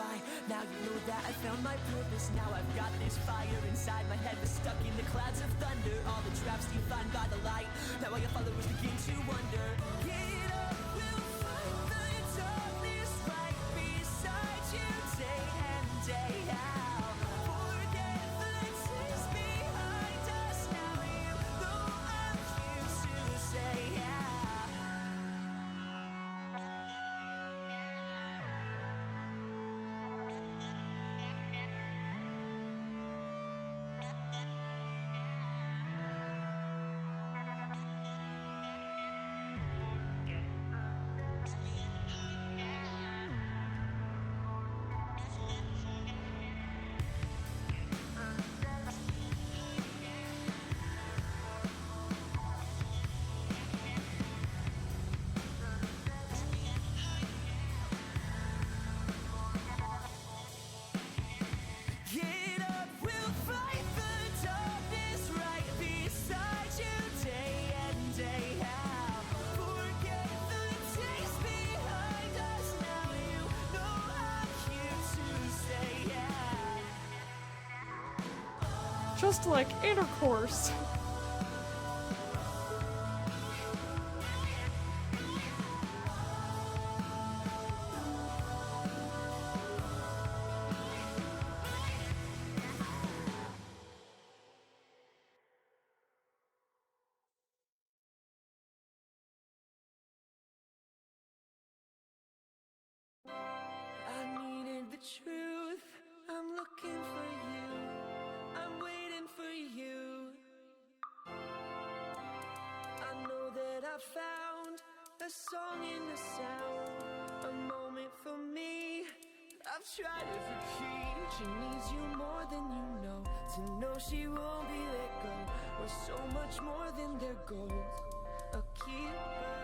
goodbye. Now you know that I found my purpose. Now I've got this fire inside my head, was stuck in the clouds of thunder. All the traps defined by the light. Now all your followers begin to wonder. Get up, we'll fight the darkness right beside you day and day out. Forget the tears behind us. Now you know I'm here to say just like intercourse. I needed the truth. I'm looking for you. I'm waiting for you. I know that I found a song in the sound, a moment for me. I've tried every key. She needs you more than you know. To know she won't be let go. We're so much more than their goals. A keeper.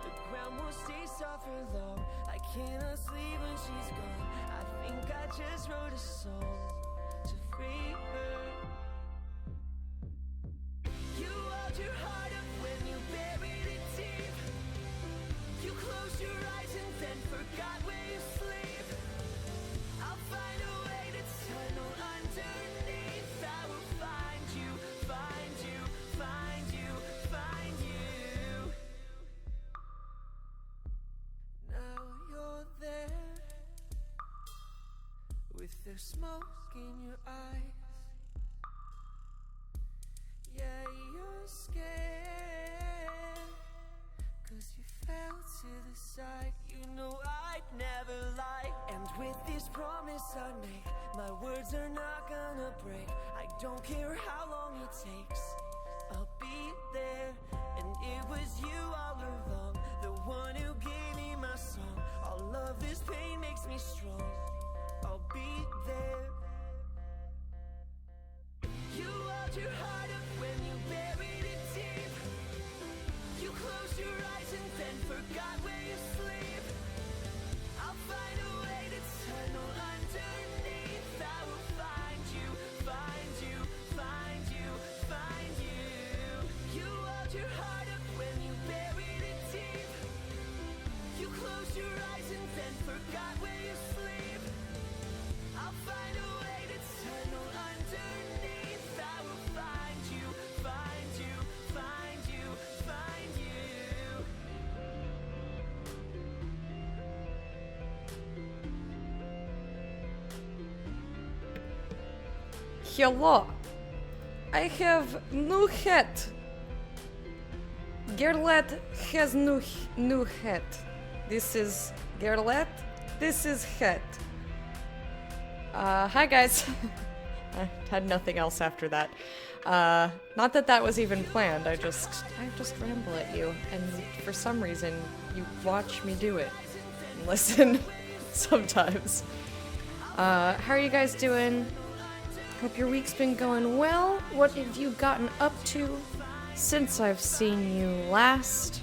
The ground won't stay soft for long. I cannot sleep when she's gone. I think I just wrote a song to free her. You held your heart up when you buried it deep. You closed your eyes and then forgot where you sleep. I'll find a way to tunnel underneath. I will find you, find you, find you, find you. Now you're there with the smoke in your eyes. Yeah, you're scared, 'cause you fell to the side. You know I'd never lie. And with this promise I make, my words are not gonna break. I don't care how long it takes, I'll be there. And it was you all along, the one who gave me my song. All of this pain makes me strong, I'll be there. You held your heart up when you buried it deep. You closed your eyes and then forgot where you sleep. I'll find a way to tunnel underneath. I will find you, find you, find you, find you. You held your heart up when you buried it deep. You closed your eyes and then forgot where you sleep. I'll find a way to tunnel underneath. I will find you, find you, find you, find you. Hello. I have new hat. Gerlet has new hat. This is Gerlet. This is hat. Hi guys. I had nothing else after that. Not that that was even planned. I just ramble at you, and for some reason you watch me do it and listen sometimes. How are you guys doing? Hope your week's been going well. What have you gotten up to since I've seen you last?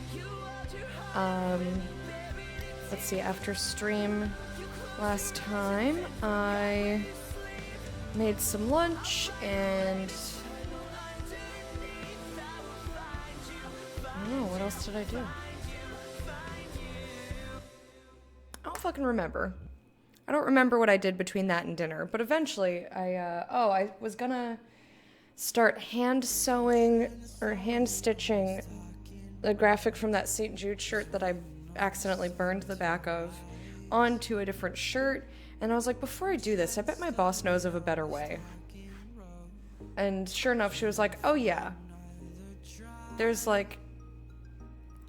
Let's see, after stream last time, I made some lunch and I don't know, what else did I do? I don't fucking remember. I don't remember what I did between that and dinner, but eventually I was gonna start hand sewing or hand stitching the graphic from that St. Jude shirt that I accidentally burned the back of onto a different shirt. And I was like, before I do this, I bet my boss knows of a better way. And sure enough, she was like, oh yeah, there's like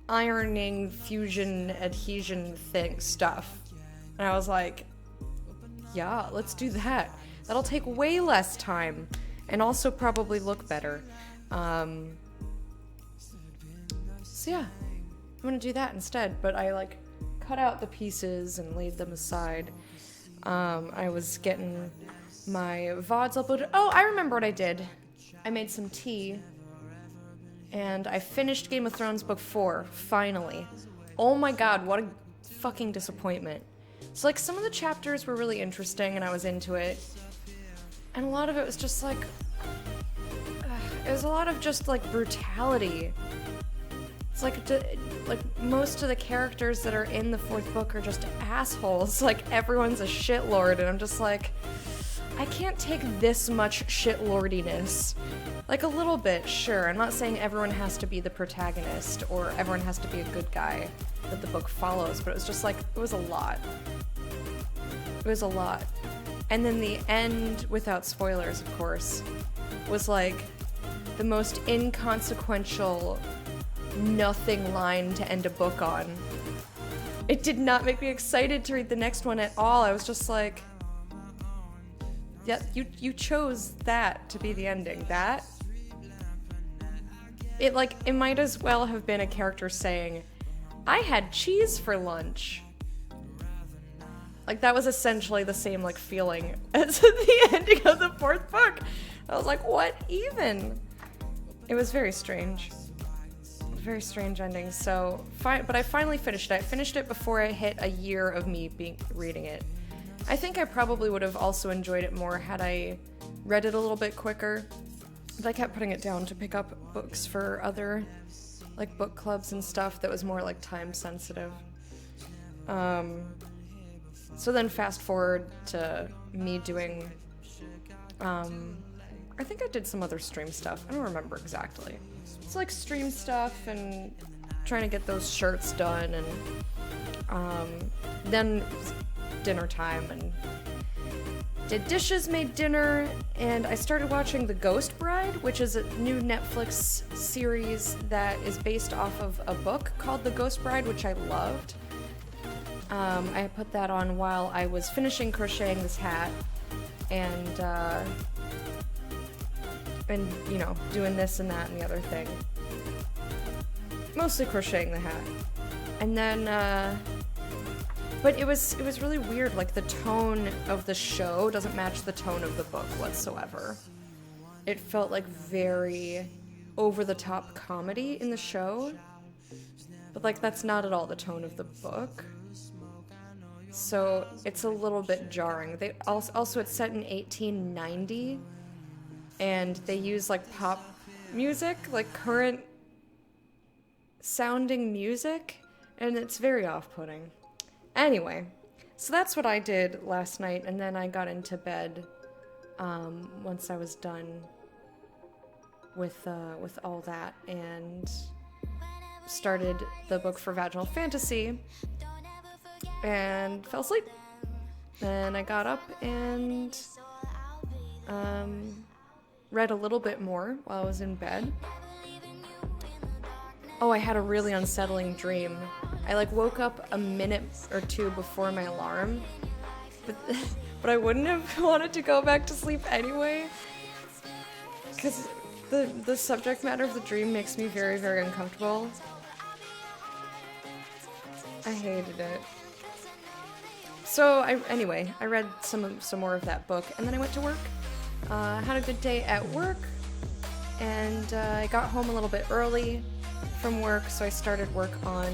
ironing, fusion, adhesion stuff. And I was like, yeah, let's do that. That'll take way less time and also probably look better. So yeah, I'm gonna do that instead. But I like cut out the pieces and laid them aside. I was getting my VODs uploaded. Oh, I remember what I did. I made some tea and I finished Game of Thrones book 4, finally. Oh my god, what a fucking disappointment. So like some of the chapters were really interesting and I was into it. And a lot of it was just like, it was a lot of just like brutality. It's like most of the characters that are in the 4th book are just assholes. Like everyone's a shitlord and I'm just like, I can't take this much shitlordiness. Like a little bit, sure. I'm not saying everyone has to be the protagonist or everyone has to be a good guy that the book follows, but it was just like, it was a lot. It was a lot. And then the end, without spoilers, of course, was like the most inconsequential nothing line to end a book on. It did not make me excited to read the next one at all. I was just like, yeah, you chose that to be the ending. That? It might as well have been a character saying, I had cheese for lunch. Like, that was essentially the same, like, feeling as the ending of the 4th book. I was like, what even? It was very strange. Very strange ending. So, but I finally finished it. I finished it before I hit a year of me reading it. I think I probably would have also enjoyed it more had I read it a little bit quicker. But I kept putting it down to pick up books for other, like, book clubs and stuff that was more, like, time sensitive. So then fast forward to me doing, I think I did some other stream stuff. I don't remember exactly. It's like stream stuff and trying to get those shirts done, and then dinner time and did dishes, made dinner, and I started watching The Ghost Bride, which is a new Netflix series that is based off of a book called The Ghost Bride, which I loved. I put that on while I was finishing crocheting this hat and you know, doing this and that and the other thing. Mostly crocheting the hat. And then, but it was really weird, like the tone of the show doesn't match the tone of the book whatsoever. It felt like very over-the-top comedy in the show, but like that's not at all the tone of the book. So it's a little bit jarring. They also it's set in 1890, and they use like pop music, like current sounding music, and it's very off-putting. Anyway, so that's what I did last night, and then I got into bed once I was done with all that, and started the book for Vaginal Fantasy, and fell asleep. Then I got up and read a little bit more while I was in bed. Oh, I had a really unsettling dream. I like woke up a minute or two before my alarm, but I wouldn't have wanted to go back to sleep anyway, because the subject matter of the dream makes me very, very uncomfortable. I hated it. So anyway, I read some more of that book, and then I went to work. Had a good day at work, and I got home a little bit early from work, so I started work on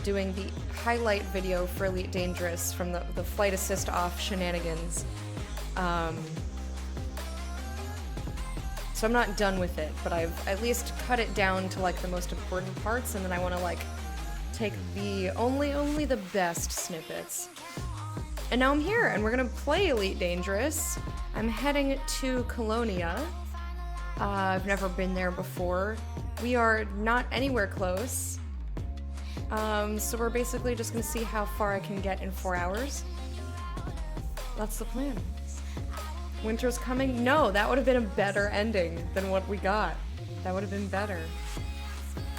doing the highlight video for Elite Dangerous from the flight assist off shenanigans. So I'm not done with it, but I've at least cut it down to like the most important parts, and then I want to like take the only the best snippets And now I'm here, and we're gonna play Elite Dangerous. I'm heading to Colonia. I've never been there before. We are not anywhere close. So we're basically just gonna see how far I can get in 4 hours. That's the plan. Winter's coming? No, that would have been a better ending than what we got. That would have been better.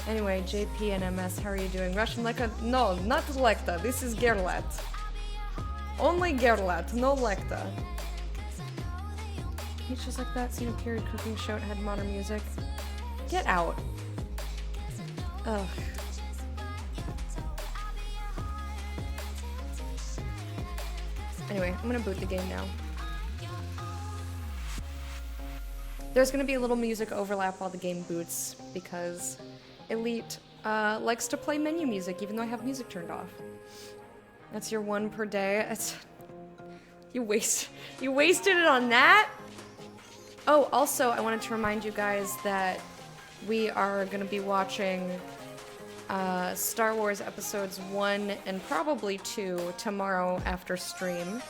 Anyway, JP and MS, how are you doing? Russian Lekta? No, not Lekta. This is Gerlat. Only Gerlat, no Lekta. It's just like that. Seen a period cooking show. It had modern music. Get out. Ugh. Anyway, I'm gonna boot the game now. There's gonna be a little music overlap while the game boots because Elite likes to play menu music even though I have music turned off. That's your 1 per day. You wasted it on that? Oh, also, I wanted to remind you guys that we are going to be watching Star Wars Episodes 1 and probably 2 tomorrow after stream.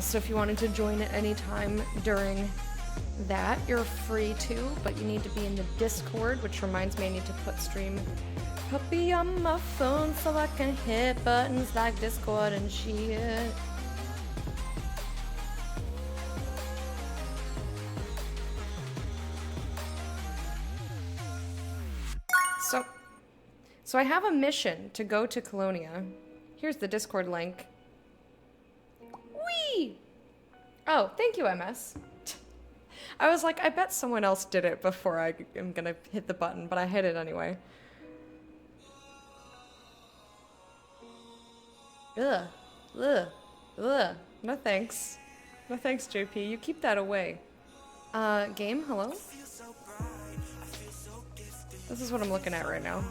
So if you wanted to join at any time during that, you're free to, but you need to be in the Discord, which reminds me I need to put stream puppy on my phone so I can hit buttons like Discord and shit. So I have a mission to go to Colonia. Here's the Discord link. Whee! Oh, thank you, MS. I was like, I bet someone else did it before I am gonna hit the button, but I hit it anyway. Ugh. Ugh. Ugh. No thanks. No thanks, JP. You keep that away. Game, hello? This is what I'm looking at right now.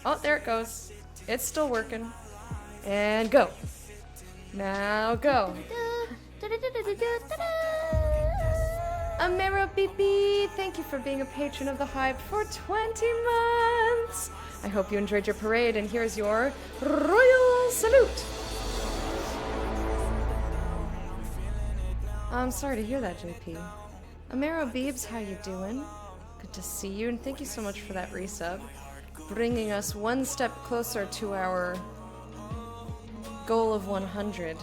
Oh, there it goes. It's still working. And go. Now go. Amira BB, thank you for being a patron of the Hype for 20 months. I hope you enjoyed your parade, and here's your royal salute. I'm sorry to hear that, JP. Amira Beebs, how you doing? Good to see you, and thank you so much for that resub. Bringing us one step closer to our goal of 100.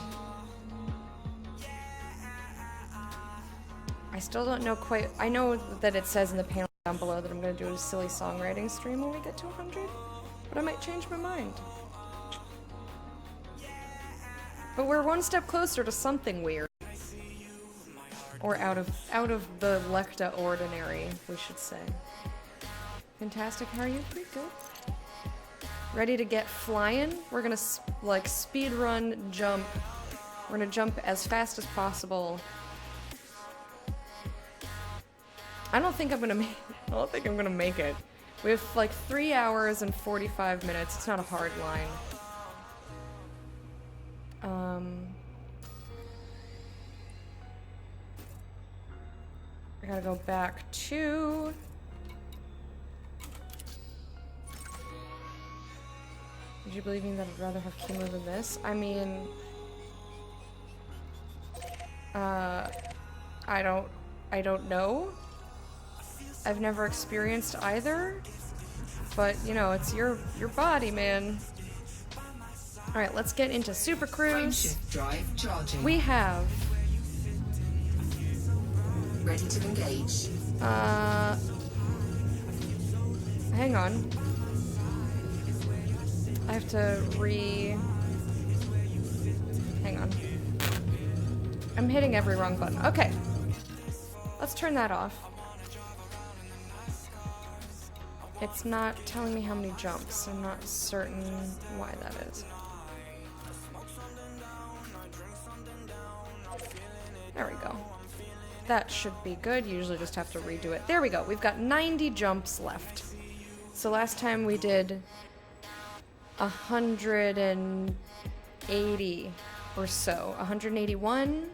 I still don't know quite. I know that it says in the panel down below that I'm going to do a silly songwriting stream when we get to 100, but I might change my mind. But we're one step closer to something weird. Or out of the Lekta ordinary, we should say. Fantastic, how are you? Pretty good. Ready to get flying? We're gonna like speed run jump. We're gonna jump as fast as possible. I don't think I'm gonna make it. We have like 3 hours and 45 minutes. It's not a hard line. I gotta go back to... Would you believe me that I'd rather have chemo than this? I mean... I don't know. I've never experienced either. But, you know, it's your body, man. Alright, let's get into Super Cruise. Drive charging. We have... Ready to engage. Hang on. I have to Hang on. I'm hitting every wrong button. Okay. Let's turn that off. It's not telling me how many jumps. I'm not certain why that is. There we go. That should be good. You usually just have to redo it. There we go. We've got 90 jumps left. So last time we did 180 or so. 181.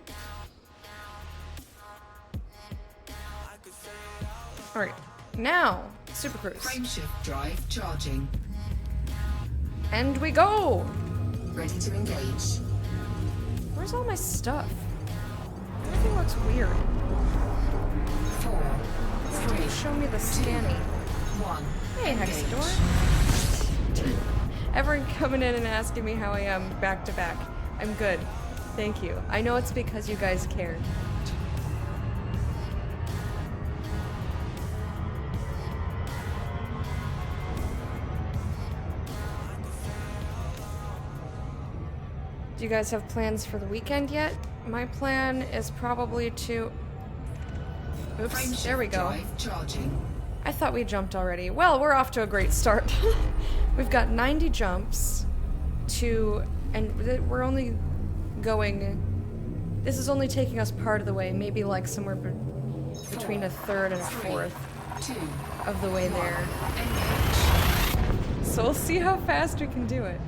Alright. Now, Super Cruise. Frameshift drive charging. And we go! Ready to engage. Where's all my stuff? Everything looks weird. 4, 3, Show me the scanning. 1. Hey, Engage. Hexador. Everyone coming in and asking me how I am back to back. I'm good. Thank you. I know it's because you guys care. Do you guys have plans for the weekend yet? My plan is probably to... Oops, Frameshift there we go. drive charging. I thought we jumped already. Well, we're off to a great start. We've got 90 jumps to... And we're only going... This is only taking us part of the way, maybe like somewhere between a third and a fourth 2, of the way there. engage. So we'll see how fast we can do it.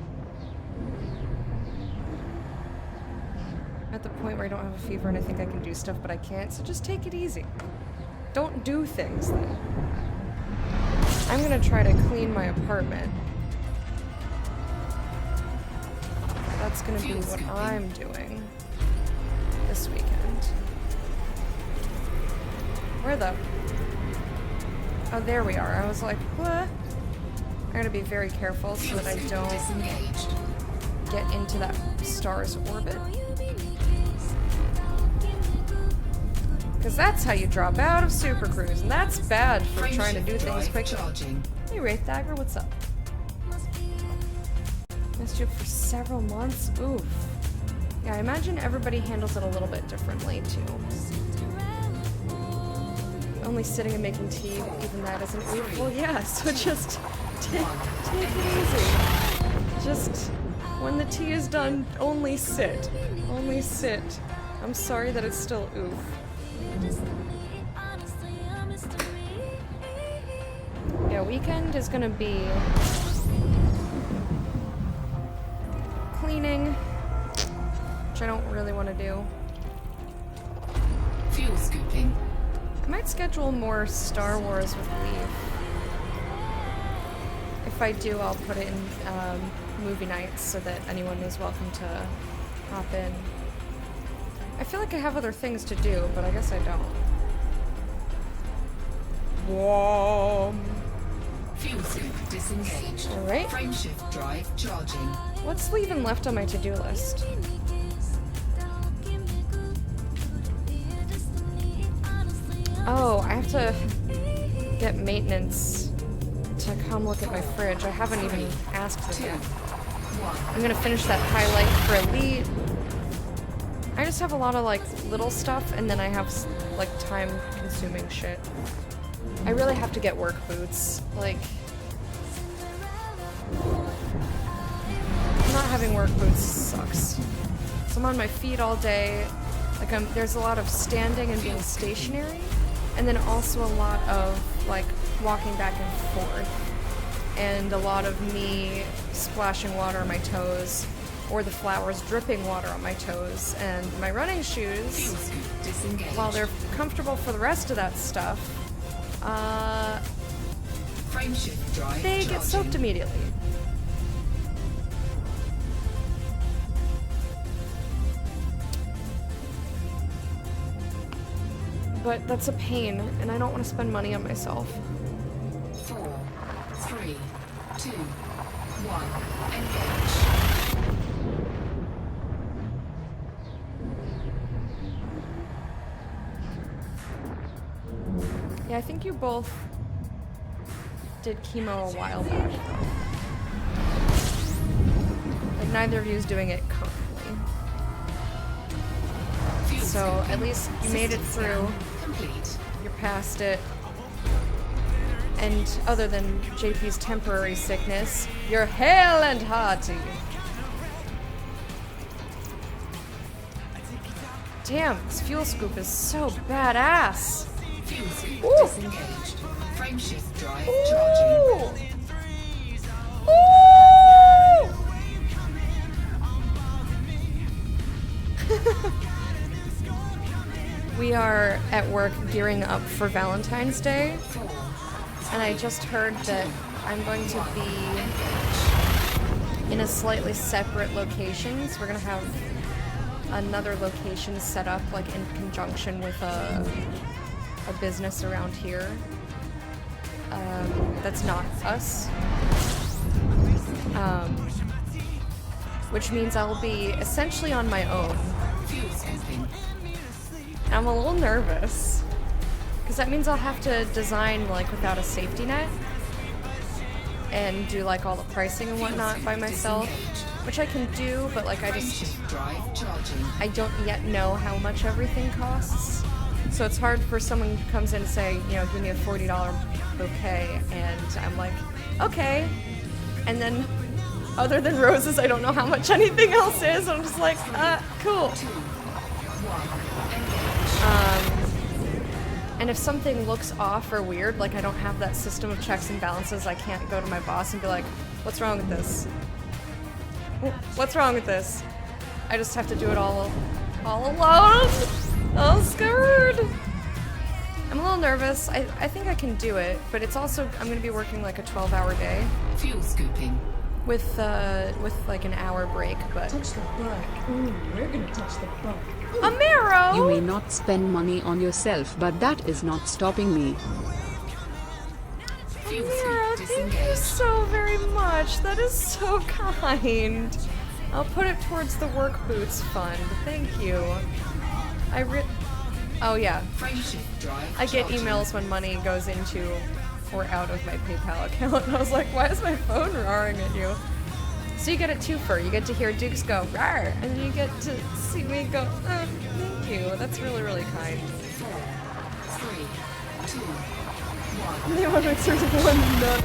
At the point where I don't have a fever and I think I can do stuff, but I can't, so just take it easy. Don't do things then. I'm gonna try to clean my apartment. That's gonna be what I'm doing this weekend. Where the... Oh, there we are. I was like, what? I gotta be very careful so that I don't Disengaged. get into that star's orbit. Because that's how you drop out of Super Cruise, and that's bad for trying to do Frameshift things drive quickly. charging. Hey, Wraith Dagger, what's up? Missed you for several months? Oof. Yeah, I imagine everybody handles it a little bit differently, too. Only sitting and making tea, even that isn't oof. Well, yeah, so just take it easy. Just, when the tea is done, only sit. Only sit. I'm sorry that it's still oof. Yeah, weekend is gonna be cleaning, which I don't really want to do. Fuel scooping. I might schedule more Star Wars with Leaf. If I do, I'll put it in movie nights so that anyone is welcome to hop in. I feel like I have other things to do, but I guess I don't. Whoa. Fuel scoop disengaged. Alright. Frameshift drive charging. What's even left on my to-do list? Oh, I have to get maintenance to come look at my fridge. I haven't even asked them 2, yet. 1. I'm gonna finish that highlight for Elite. I just have a lot of like little stuff, and then I have like time-consuming shit. I really have to get work boots. Like, not having work boots sucks. So I'm on my feet all day. Like, there's a lot of standing and being stationary, and then also a lot of like walking back and forth, and a lot of me splashing water on my toes, or the flowers dripping water on my toes, and my running Fuel shoes, scoop disengaged. while they're comfortable for the rest of that stuff, Frameshift drive they charging. get soaked immediately. But that's a pain, and I don't want to spend money on myself. 4, 3, 2, 1. Engage. Yeah, I think you both did chemo a while back. Like, neither of you is doing it currently. Fuel So, scooping. at least you made it System through. scan complete. You're past it. And other than JP's temporary sickness, you're hale and hearty. Damn, this fuel scoop is so badass. Fuel scoop Ooh. disengaged. Frameshift drive charging. We are at work gearing up for Valentine's Day, 4, and I just heard that I'm going to be in a slightly separate location. So we're gonna have another location set up like in conjunction with a business around here. That's not us. Which means I'll be essentially on my own. Fuel scooping. I'm a little nervous. Because that means I'll have to design like without a safety net. And do like all the pricing and whatnot by myself. Which I can do, but like I Frameshift drive charging. I don't yet know how much everything costs. So it's hard for someone who comes in and say, you know, give me a $40 bouquet, and I'm like, okay. And then, other than roses, I don't know how much anything else is. I'm just like, cool. 2, 1, engage. And if something looks off or weird, like I don't have that system of checks and balances, I can't go to my boss and be like, what's wrong with this? What's wrong with this? I just have to do it all alone. Oh, scared. I'm a little nervous. I think I can do it, but it's also, I'm gonna be working like a 12-hour day Fuel scooping. with like an hour break, but. Touch the bug. Ooh, we're gonna touch the bug. Amaro! You may not spend money on yourself, but that is not stopping me. Fuel Amaro, scoop thank you disengaged. so very much. That is so kind. I'll put it towards the work boots fund. Thank you. Oh yeah. Frameshift drive I get charging. emails when money goes into or out of my PayPal account, and I was like, why is my phone roaring at you? So you get a twofer. You get to hear Dukes go, rawr, and then you get to see me go, thank you. That's really, really kind. 4, 3, 2, 1. They want to sort of one nut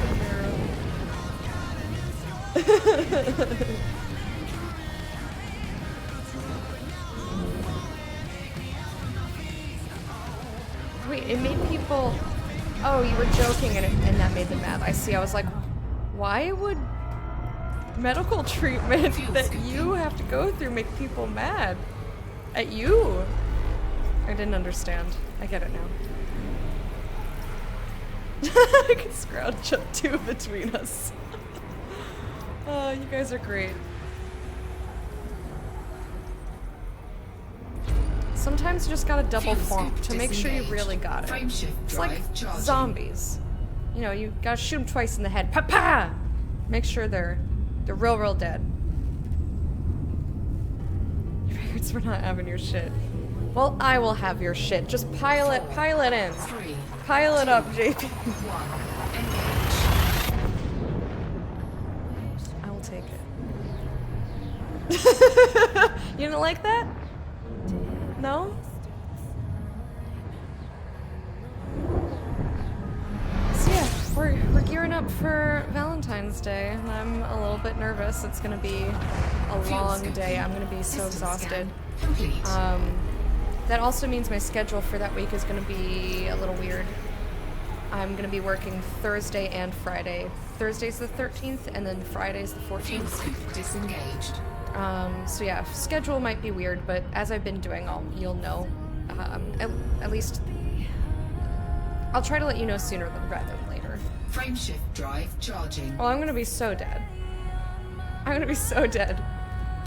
Wait, it made people. Oh, you were joking, and that made them mad. I see. I was like, why would medical treatment that you have to go through make people mad at you? I didn't understand. I get it now. I could scrouch up two between us. Oh, you guys are great. Sometimes you just gotta double thump to make sure you really got it. Frameshift It's like drive charging. zombies. You know, you gotta shoot them twice in the head. Pa pa! Make sure they're real dead. Your parents were not having your shit. Well, I will have your shit. Just pile it in. 3, Pile it up, JP. 1. Engage. I will take it. You didn't like that? No? So yeah, we're gearing up for Valentine's Day, and I'm a little bit nervous. It's gonna be a long day. I'm gonna be so exhausted. Complete. That also means my schedule for that week is gonna be a little weird. I'm gonna be working Thursday and Friday. Thursday's the 13th, and then Friday's the Fuel 14th. scoop disengaged. So yeah, schedule might be weird, but as I've been doing, you'll know. At least I'll try to let you know sooner rather than later. Frameshift drive charging. Well, I'm gonna be so dead. I'm gonna be so dead.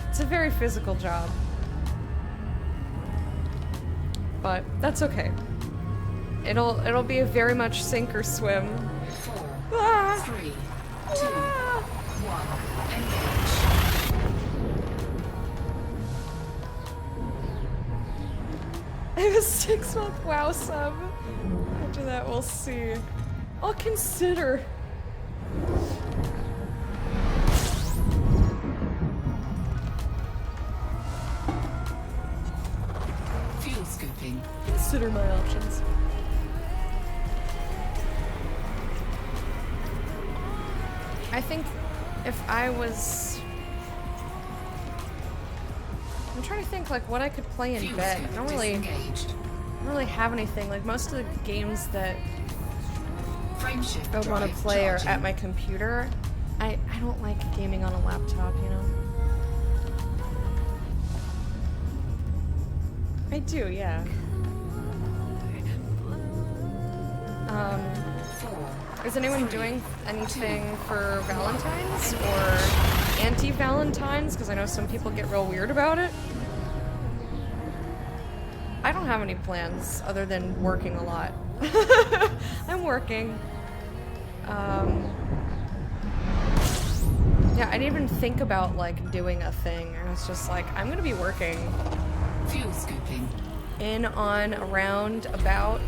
It's a very physical job. But that's okay. It'll be a very much sink or swim. 4, Ah! 3, 2, Ah! 1. Engage. I have a 6-month WoW sub. After that, we'll see. I'll consider. Fuel scooping. Consider my options. I think if I was... I'm trying to think like what I could play in Fuel bed. scoop I don't really disengaged. have anything. Like most of the games that Frameshift I would want to drive play are charging. at my computer. I don't like gaming on a laptop, you know? I do, yeah. 4, Is anyone doing anything for Valentine's or anti-Valentine's, because I know some people get real weird about it. I don't have any plans other than working a lot. I'm working. Yeah, I didn't even think about like doing a thing. I was just like, I'm gonna be working. Fuel scooping. In, on, around, about.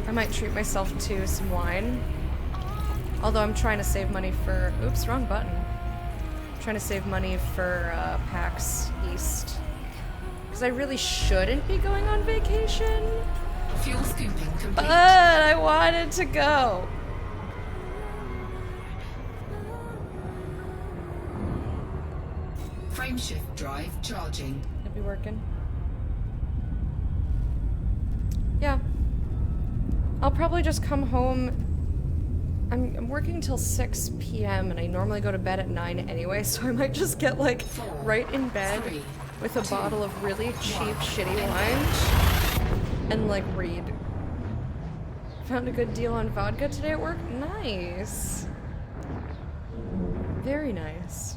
I might treat myself to some wine. Although I'm trying to save money for... Oops, wrong button. I'm trying to save money for PAX East. Because I really shouldn't be going on vacation. Fuel scooping complete. But I wanted to go. Frameshift drive charging. It'll be working. Yeah. I'll probably just come home. I'm working till 6 p.m. and I normally go to bed at 9 anyway, so I might just get like right in bed with a bottle of really cheap, shitty wine and like read. Found a good deal on vodka today at work. Nice. Very nice.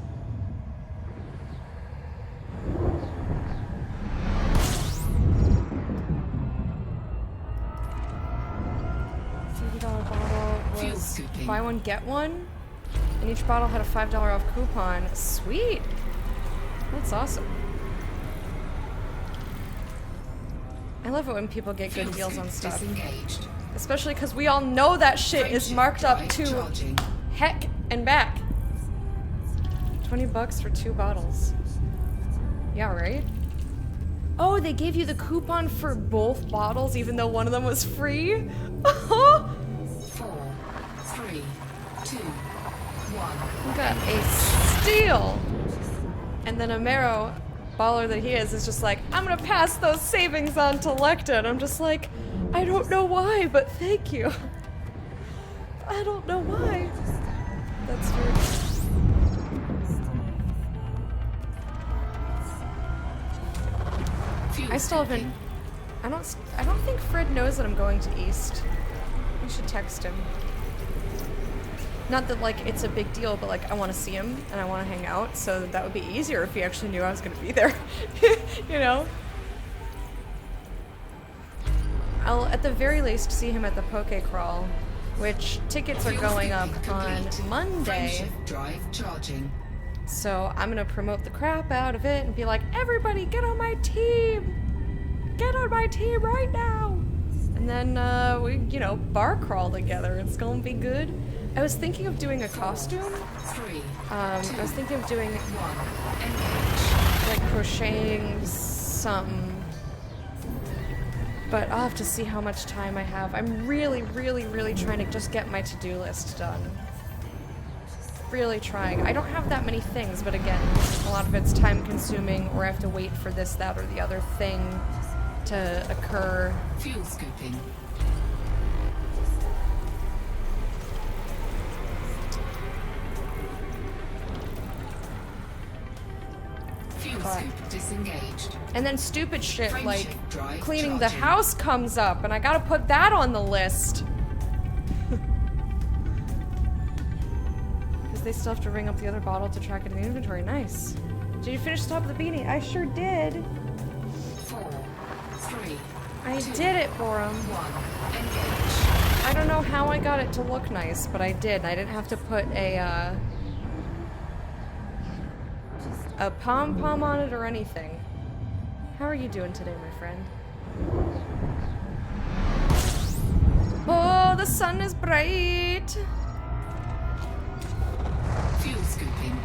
$30 bottle was buy one, get one. And each bottle had a $5 off coupon. Sweet. That's awesome. I love it when people get good deals on stuff. Disengaged. Especially because we all know that shit is marked up to Charging. heck and back. $20 for 2 bottles. Yeah, right? Oh, they gave you the coupon for both bottles even though one of them was free? 4, 3, 2, 1. Got a steal! And then Amaro, baller that he is just like, I'm gonna pass those savings on to Lecta. And I'm just like, I don't know why, but thank you. I don't know why. That's weird. I still haven't. I don't think Fred knows that I'm going to East. We should text him. Not that like it's a big deal, but like I want to see him and I want to hang out, so that would be easier if he actually knew I was going to be there. You know? I'll at the very least see him at the Poke Crawl, which tickets are going up on Monday. Frameshift drive charging. So I'm gonna promote the crap out of it and be like, everybody get on my team! Get on my team right now! And then we, you know, bar crawl together. It's gonna be good. I was thinking of doing a costume. 3, I was thinking of doing 1. Engage. like crocheting something. But I'll have to see how much time I have. I'm really, really, really trying to just get my to-do list done. Really trying. I don't have that many things, but again, a lot of it's time consuming or I have to wait for this, that, or the other thing to occur. Fuel scooping. Fuel scoop disengaged. And then stupid shit like Frameshift drive cleaning the charging. house comes up and I gotta put that on the list. Because they still have to ring up the other bottle to track it in the inventory. Nice. Did you finish the top of the beanie? I sure did. 4, 3, I did it for him. 1. Engage. I don't know how I got it to look nice, but I did. I didn't have to put a pom-pom on it or anything. How are you doing today, my friend? Oh, the sun is bright. Fuel scooping.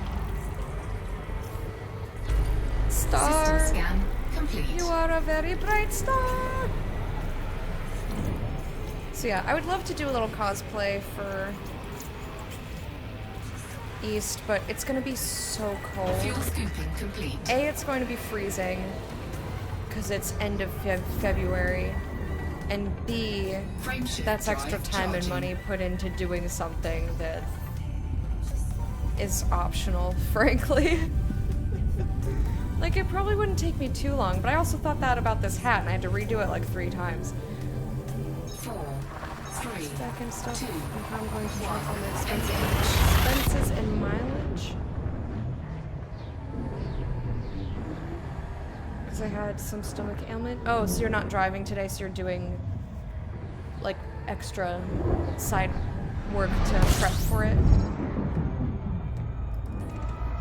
Star, System scan complete. you are a very bright star. So yeah, I would love to do a little cosplay for East, but it's gonna be so cold. Fuel scooping complete. A, it's going to be freezing because it's end of February, and B, Frameshift that's extra drive time and charging. money put into doing something that is optional, frankly. Like, it probably wouldn't take me too long, but I also thought that about this hat, and I had to redo it like 3 times. 4, 3, Back and stuff, 2, and how I'm going to transform the expensive engage. I had some stomach ailment. Oh, so you're not driving today, so you're doing like extra side work to prep for it.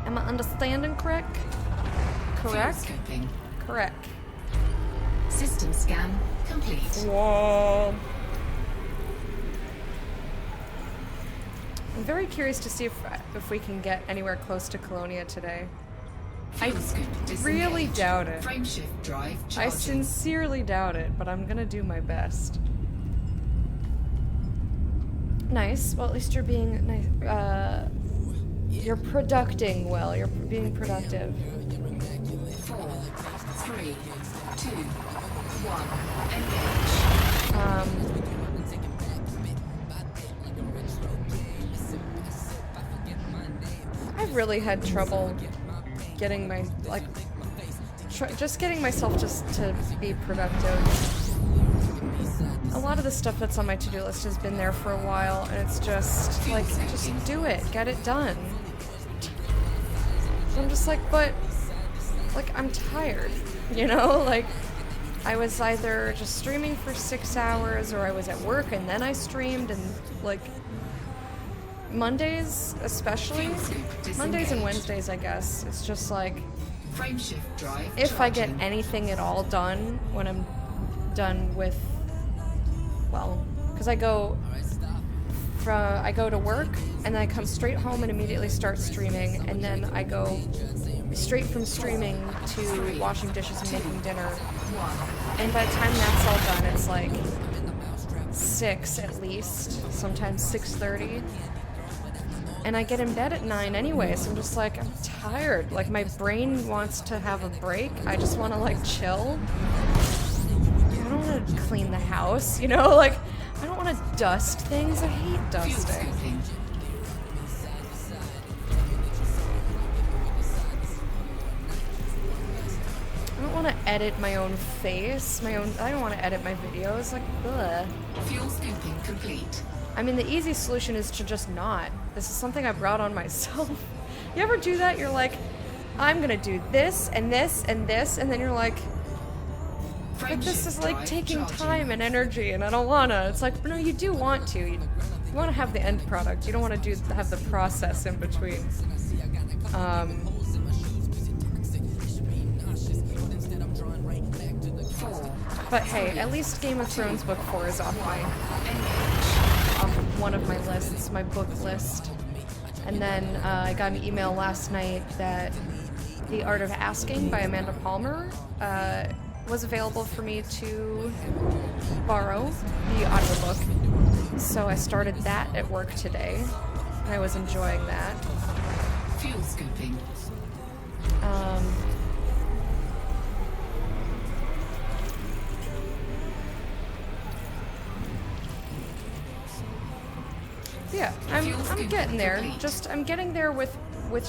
Am I understanding correct? Correct? Fuel scooping. Correct. System scan complete. Whoa. I'm very curious to see if we can get anywhere close to Colonia today. Fuel scoop Really disengaged. doubt it. Frameshift drive I charging. sincerely doubt it, but I'm gonna do my best. Nice. Well, at least you're being nice. You're producting well. You're being productive. 4, 3, 2, 1. Engage. I've really had trouble getting my just getting myself just to be productive. A lot of the stuff that's on my to-do list has been there for a while, and it's just like, just do it, get it done. So I'm just like, but like I'm tired, you know? Like I was either just streaming for 6 hours or I was at work and then I streamed, and like Mondays especially, Mondays and Wednesdays I guess, it's just like Frameshift drive if I get charging. anything at all done when I'm done with, well, because I go to work and then I come straight home and immediately start streaming, and then I go straight from streaming to washing dishes and making dinner. And by the time that's all done, it's like 6 at least, sometimes 6:30. And I get in bed at 9 anyway, so I'm just like, I'm tired. Like my brain wants to have a break. I just want to like chill. I don't want to clean the house, you know? Like, I don't want to dust things. I hate Fuel dusting. scooping. I don't want to edit my own face, I don't want to edit my videos, like, ugh. Fuel scooping complete. I mean, the easy solution is to just not. This is something I brought on myself. You ever do that? You're like, I'm gonna do this, and this, and this, and then you're like, but this is like taking time and energy, and I don't wanna. It's like, no, you do want to. You want to have the end product. You don't want to have the process in between. But hey, at least Game of Thrones Book 4 is off one of my lists, my book list. And then I got an email last night that The Art of Asking by Amanda Palmer was available for me to borrow, the audiobook. So I started that at work today. I was enjoying that. Fuel scooping. Yeah, I'm getting there. Just I'm getting there with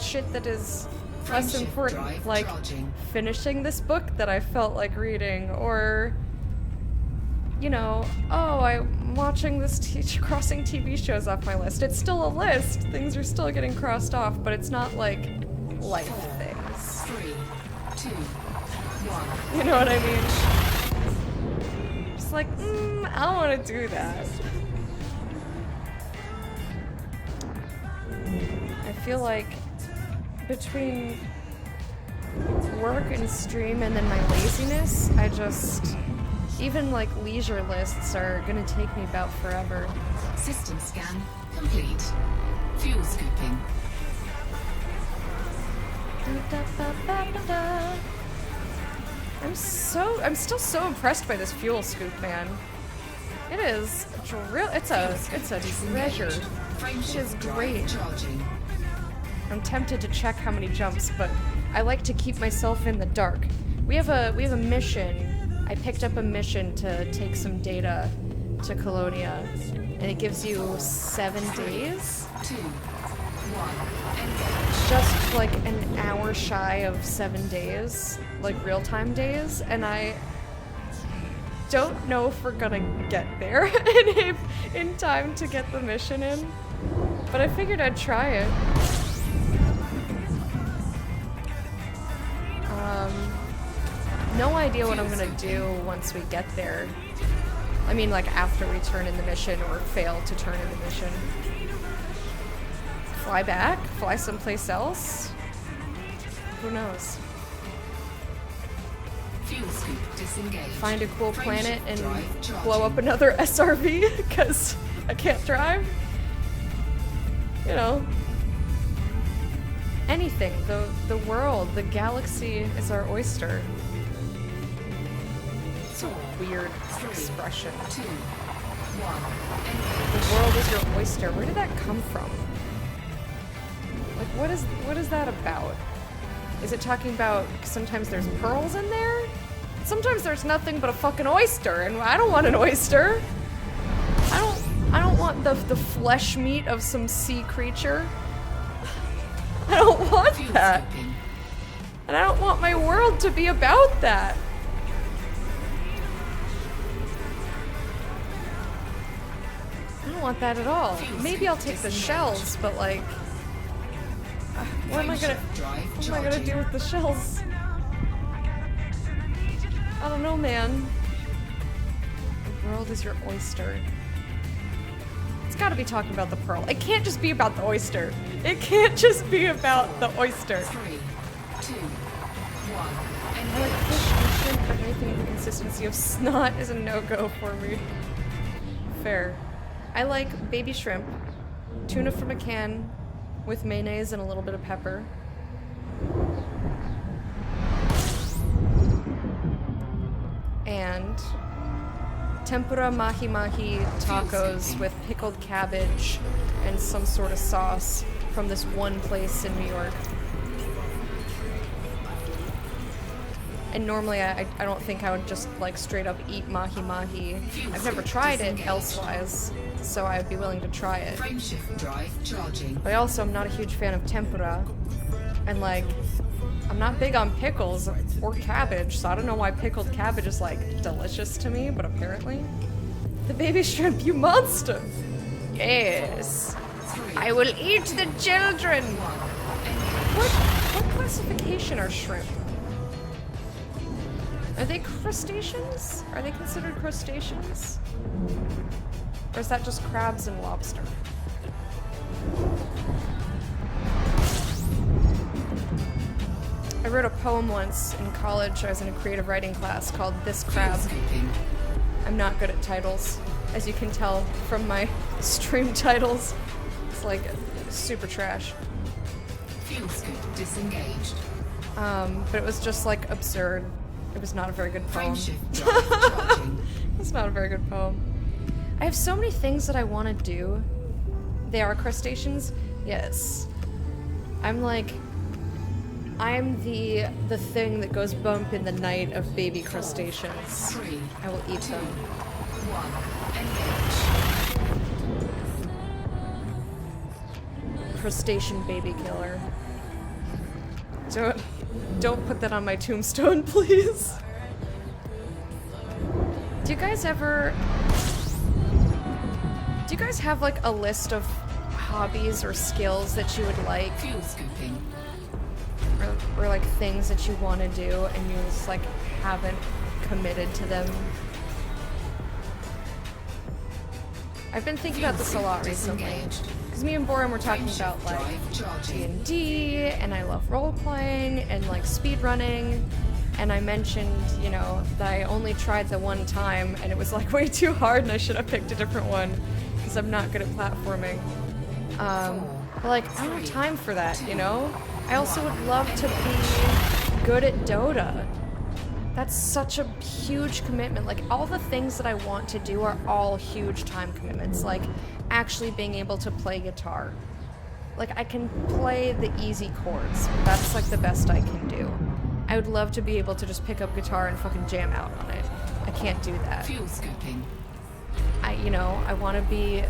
shit that is less Friendship important, drive like charging. finishing this book that I felt like reading, or you know, oh, I'm watching this crossing TV shows off my list. It's still a list. Things are still getting crossed off, but it's not like life things. 3, 2, 1. You know what I mean? Just like, I don't want to do that. I feel like between work and stream and then my laziness, I just, even like leisure lists are gonna take me about forever. System scan complete. Fuel scooping. I'm still so impressed by this fuel scoop, man. It is it's a treasure. It is great. Charging. I'm tempted to check how many jumps, but I like to keep myself in the dark. We have a mission. I picked up a mission to take some data to Colonia, and it gives you 7 days. 2, 1. Engage. Just like an hour shy of 7 days, like real-time days, and I don't know if we're gonna get there in time to get the mission in, but I figured I'd try it. no idea what I'm gonna do once we get there. I mean, like, after we turn in the mission or fail to turn in the mission. Fly back? Fly someplace else? Who knows? Fuel scoop disengaged. Find a cool planet and drive charging. blow up another SRV because I can't drive? You know. Anything. The world, the galaxy is our oyster. It's a weird expression. 2, 1. The world is your oyster. Where did that come from? Like, what is that about? Is it talking about sometimes there's pearls in there? Sometimes there's nothing but a fucking oyster, and I don't want an oyster. I don't want the flesh meat of some sea creature. I don't want Fuel that. scooping. And I don't want my world to be about that. I don't want that at all. Maybe I'll take the shells, but like, what am I gonna do with the shells? I don't know, man. The world is your oyster. It's gotta be talking about the pearl. It can't just be about the oyster. It can't just be about the oyster. 3, 2, 1. I like fish and shrimp, but anything with the consistency of snot is a no-go for me. Fair. I like baby shrimp, tuna from a can with mayonnaise and a little bit of pepper. And tempura mahi-mahi tacos with pickled cabbage and some sort of sauce from this one place in New York. And normally I don't think I would just like straight up eat mahi-mahi. I've never tried it elsewise, so I'd be willing to try it. Frameshift drive charging. But I also am not a huge fan of tempura. And like, I'm not big on pickles or cabbage, so I don't know why pickled cabbage is like delicious to me, but apparently. The baby shrimp, you monster! Yes! I will eat the children! What classification are shrimp? Are they crustaceans? Are they considered crustaceans? Or is that just crabs and lobster? I wrote a poem once in college. I was in a creative writing class called This Crab. Scooping. I'm not good at titles, as you can tell from my stream titles. It's like super trash. Fuel scoop disengaged. But it was just like absurd. It was not a very good poem. Frameshift drive charging. It's not a very good poem. I have so many things that I want to do. They are crustaceans? Yes. I'm the thing that goes bump in the night of baby crustaceans. 3, I will eat 2, them. 1. Engage. Crustacean baby killer. Don't put that on my tombstone, please. Do you guys have like a list of hobbies or skills that you would like, Fuel scooping. or like things that you want to do and you just like haven't committed to them? I've been thinking about this a lot recently. Disengaged. Because me and Borum were talking about like Drive charging. D&D, and I love role-playing, and like speedrunning, and I mentioned, you know, that I only tried the one time, and it was like way too hard, and I should have picked a different one, because I'm not good at platforming. But like, I don't have time for that, you know? I also would love to be good at Dota. That's such a huge commitment. Like, all the things that I want to do are all huge time commitments. Like, actually being able to play guitar. Like, I can play the easy chords. That's, like, the best I can do. I would love to be able to just pick up guitar and fucking jam out on it. I can't do that. Fuel scooping. I want to be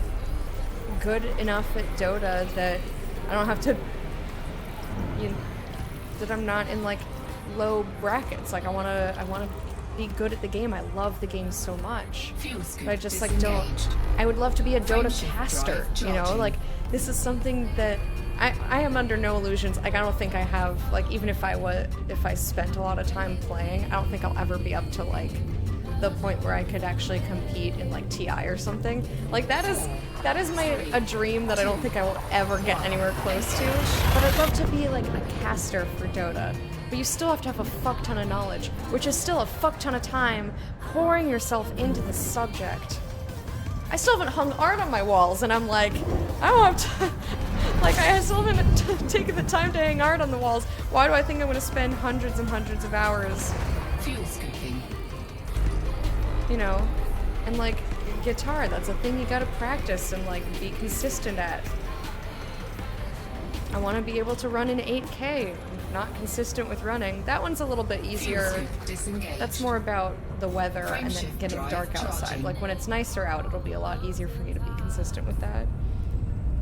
good enough at Dota that I don't have to, that I'm not in, like, low brackets. Like, I want to be good at the game. I love the game so much. Fuel scoop But I just like don't. disengaged. I would love to be a Dota Frameshift caster, drive you know? charging. Like, this is something that I am under no illusions. Like, I don't think I have, like, even if I spent a lot of time playing, I don't think I'll ever be up to, like, the point where I could actually compete in, like, TI or something. Like, that is a dream that I don't think I will ever get anywhere close to. But I'd love to be, like, a caster for Dota. But you still have to have a fuck ton of knowledge, which is still a fuck ton of time pouring yourself into the subject. I still haven't hung art on my walls, and I'm like, I don't have to. Like, I still haven't taken the time to hang art on the walls. Why do I think I'm gonna spend hundreds and hundreds of hours, Fuel scooping. you know? And like, guitar, that's a thing you gotta practice and like be consistent at. I wanna be able to run in 8K, not consistent with running. That one's a little bit Fuel easier. scoop disengaged. That's more about the weather and then Frameshift getting drive dark outside. charging. Like when it's nicer out, it'll be a lot easier for me to be consistent with that.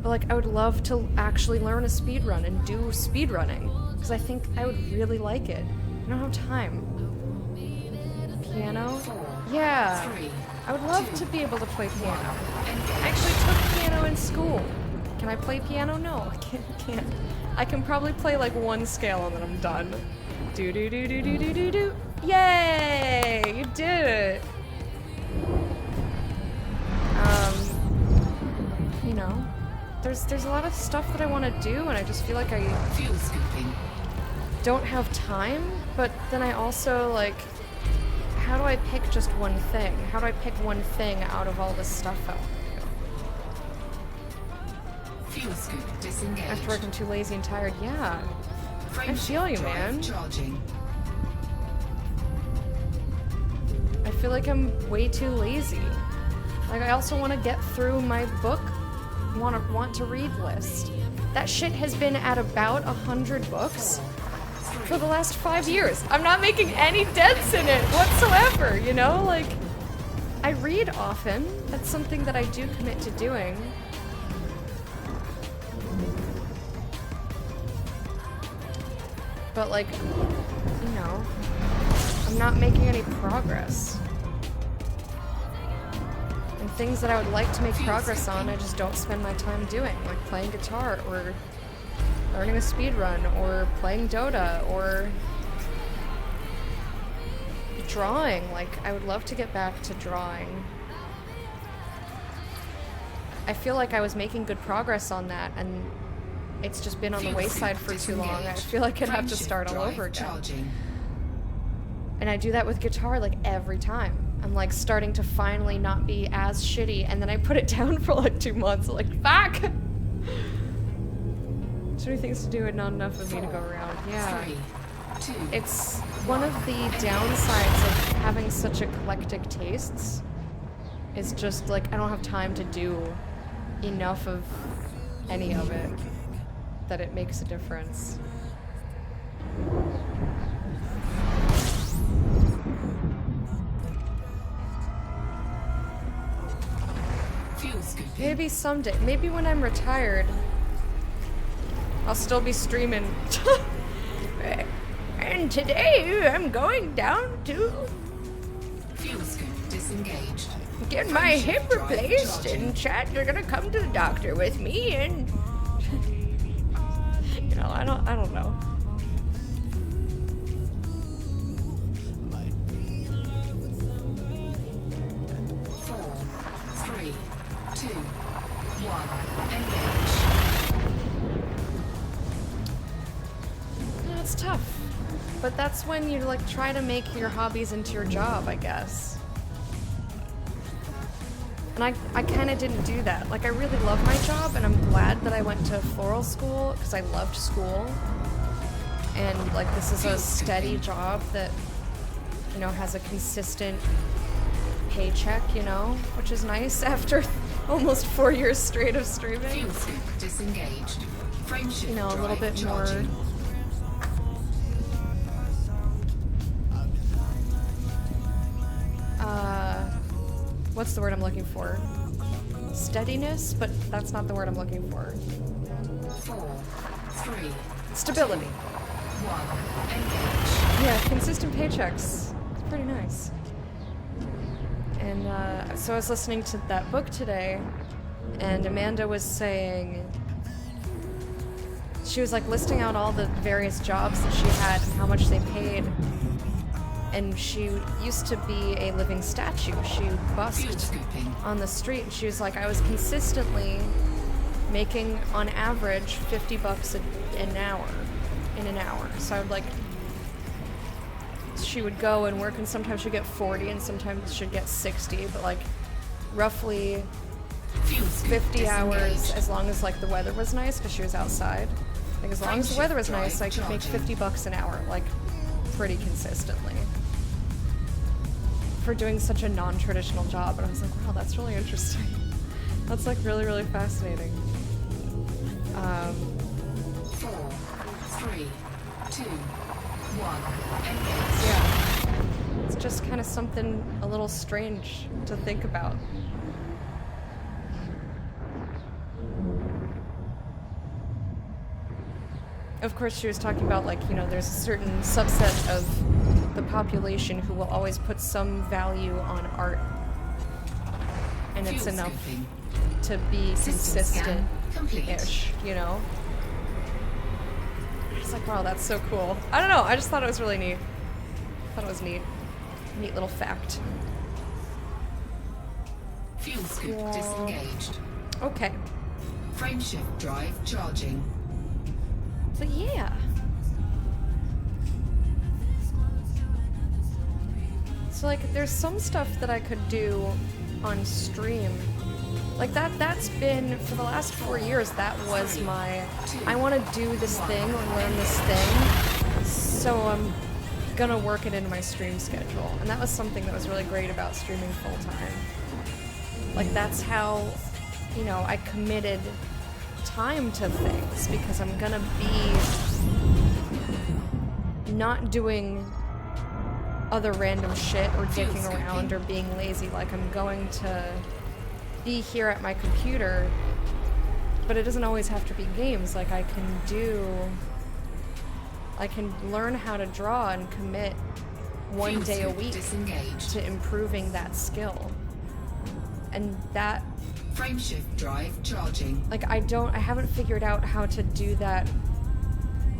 But like I would love to actually learn a speed run and do speed running because I think I would really like it. I don't have time. Piano? 4, Yeah. 3. I would love to be able to play piano. I actually took piano in school. Can I play piano? No, I can't. I can probably play like one scale and then I'm done. Do do do do do do do do. Yay! You did it. You know, there's a lot of stuff that I want to do, and I just feel like I Fuel scooping. don't have time. But then I also like, how do I pick just one thing? How do I pick one thing out of all this stuff I want to do? Fuel scoop disengaged. After work, I'm too lazy and tired. Yeah. Frameshift feel you, drive man. Charging. I feel like I'm way too lazy. Like I also want to get through my book want to read list. That shit has been at about 100 books for the last 5 years. I'm not making any dents in it whatsoever, you know? Like I read often. That's something that I do commit to doing. But like, you know, I'm not making any progress. And things that I would like to make progress on, I just don't spend my time doing, like playing guitar or learning a speed run or playing Dota or drawing. Like, I would love to get back to drawing. I feel like I was making good progress on that, and it's just been on the wayside for too long. I feel like I'd have to start all over again. Charging. And I do that with guitar like every time. I'm like starting to finally not be as shitty, and then I put it down for like 2 months. Like, fuck! Too many things to do and not enough of me to go around. Yeah. 3, 2. It's one of the downsides of having such eclectic tastes. Is just like I don't have time to do enough of any of it that it makes a difference. Fuel scooping. Maybe someday. Maybe when I'm retired, I'll still be streaming. And today I'm going down to Fuel scoop disengaged. get my hip replaced, and chat, you're gonna come to the doctor with me, and you know, I don't know. Four, three, two, one. Engage. No, it's tough. But that's when you like try to make your hobbies into your job, I guess. And I kind of didn't do that. Like, I really love my job, and I'm glad that I went to floral school because I loved school. And like, this is a steady job that, you know, has a consistent paycheck, you know, which is nice after almost 4 years straight of streaming. Fuel scoop disengaged. Frameshift You know, a little drive bit more. charging. What's the word I'm looking for? Steadiness, but that's not the word I'm looking for. 4, 3, Stability. 1. Engage. Yeah, consistent paychecks. pretty nice. And so I was listening to that book today, and Amanda was saying, she was like listing out all the various jobs that she had and how much they paid. And she used to be a living statue. She Fuel busked scooping. on the street, and she was like, I was consistently making on average $50 an hour in an hour. So I would like, she would go and work, and sometimes she'd get 40 and sometimes she'd get 60, but like roughly Fuel scoop 50 hours disengaged. as long as like the weather was nice, because she was outside. Like as long as the weather was nice, I could make Charging. $50 an hour, like pretty consistently, for doing such a non-traditional job. And I was like, wow, that's really interesting. That's like really, really fascinating. 4, 3, 2, 1. Engage. Yeah, it's just kind of something a little strange to think about. Of course, she was talking about, like, you know, there's a certain subset of the population who will always put some value on art, and it's Fuel enough scooping. to be System scan complete. consistent-ish, you know? It's like, wow, that's so cool. I don't know, I just thought it was really neat. Thought it was neat. Neat little fact. Fuel scoop Yeah. disengaged. Okay. Frameshift drive charging. But yeah. So like there's some stuff that I could do on stream. Like that's been for the last 4 years, that was my I wanna do this thing or learn this thing. So I'm gonna work it into my stream schedule. And that was something that was really great about streaming full time. Like that's how, you know, I committed time to things, because I'm gonna be not doing other random shit or dicking around or being lazy. Like I'm going to be here at my computer, but it doesn't always have to be games. Like I can learn how to draw and commit one Fuel day a scoop week disengaged. to improving that skill. And that, Frameshift drive charging. like, I haven't figured out how to do that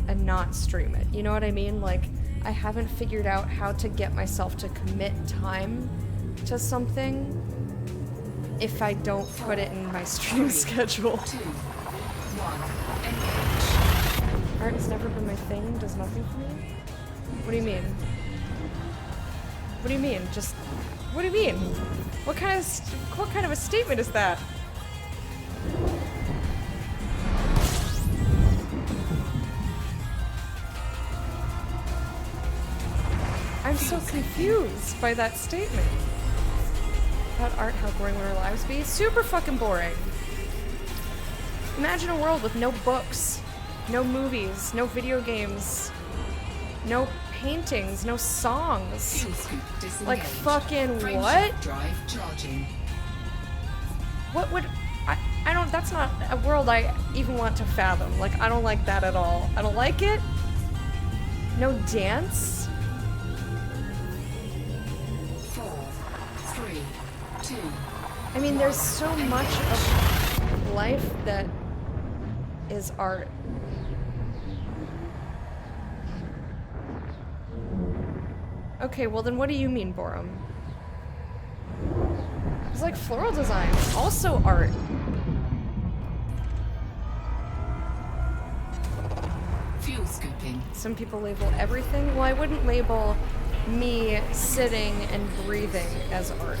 and not stream it. You know what I mean? Like, I haven't figured out how to get myself to commit time to something if I don't put it in my stream schedule. 2, 1. Engage. Art has never been my thing, does nothing for me? What do you mean? What do you mean? Just, what do you mean? What kind of a statement is that? I'm so confused by that statement. About art, how boring would our lives be? Super fucking boring. Imagine a world with no books, no movies, no video games, no paintings, no songs. Fuel scoop disengaged. Like fucking Frameshift what? drive charging. What would I don't, that's not a world I even want to fathom. Like I don't like that at all. I don't like it. No dance? 4, 3, 2. I mean, there's so much of life that is art. Okay, well then what do you mean, Borum? It's like floral design, also art. Fuel scooping. Some people label everything. Well, I wouldn't label me sitting and breathing as art.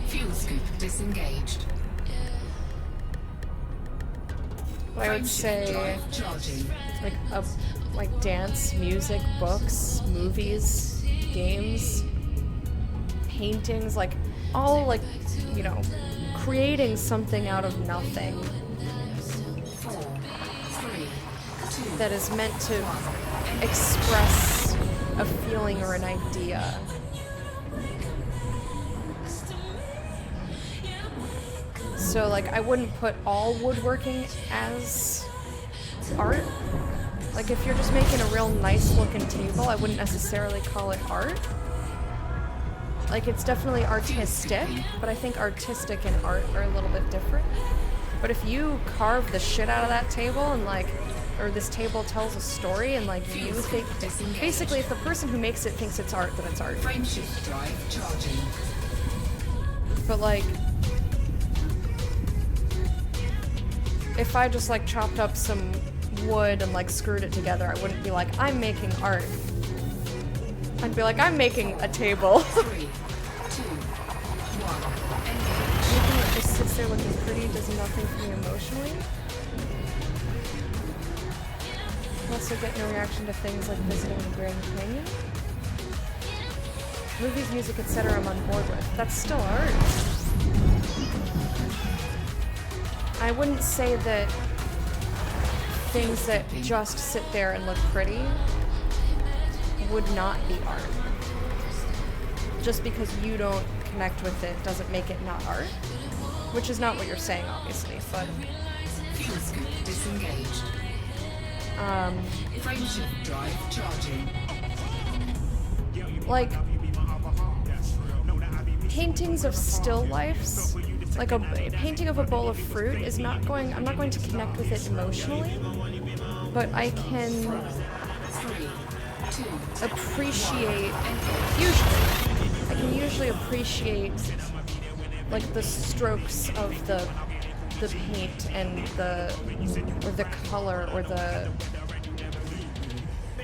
Fuel scoop disengaged. But I would Frameshift say drive charging. like dance, music, books, movies, games, paintings, like all like, you know, creating something out of nothing 4, 3, 2. that is meant to express a feeling or an idea. So, like, I wouldn't put all woodworking as art. Like, if you're just making a real nice looking table, I wouldn't necessarily call it art. Like, it's definitely artistic, but I think artistic and art are a little bit different. But if you carve the shit out of that table and, like, or this table tells a story and, like, you think, basically, if the person who makes it thinks it's art, then it's art. Frameshift drive charging. But, like, if I just, like, chopped up some wood and, like, screwed it together, I wouldn't be like, I'm making art. I'd be like, I'm making a table. 3, 2, 1. Anything that just sits there looking pretty does nothing for me emotionally. I also get no reaction to things like visiting the Grand Canyon. Movies, music, etc. I'm on board with. That's still art. I wouldn't say that things that just sit there and look pretty would not be art. Just because you don't connect with it doesn't make it not art. Which is not what you're saying, obviously, but... Fuel scoop disengaged. Frameshift drive charging. Like, paintings of still lifes, like a painting of a bowl of fruit is not going, I'm not going to connect with it emotionally, but I can 3, 2, appreciate, I can usually appreciate, like, the strokes of the paint and or the color, or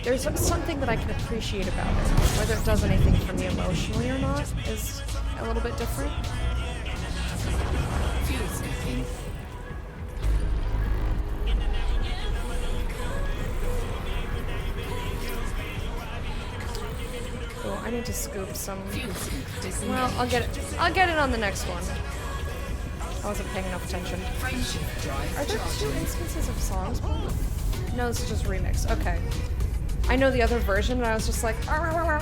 there's something that I can appreciate about it. Whether it does anything for me emotionally or not is a little bit different. fuel scooping. Oh, I need to scoop some. Fuel scoop disengaged. Well, I'll get it on the next one. I wasn't paying enough attention. Frameshift drive Are there two charging. instances of songs playing? No, this is just remix. Okay. I know the other version, and I was just like, "Arr, arr, arr, arr."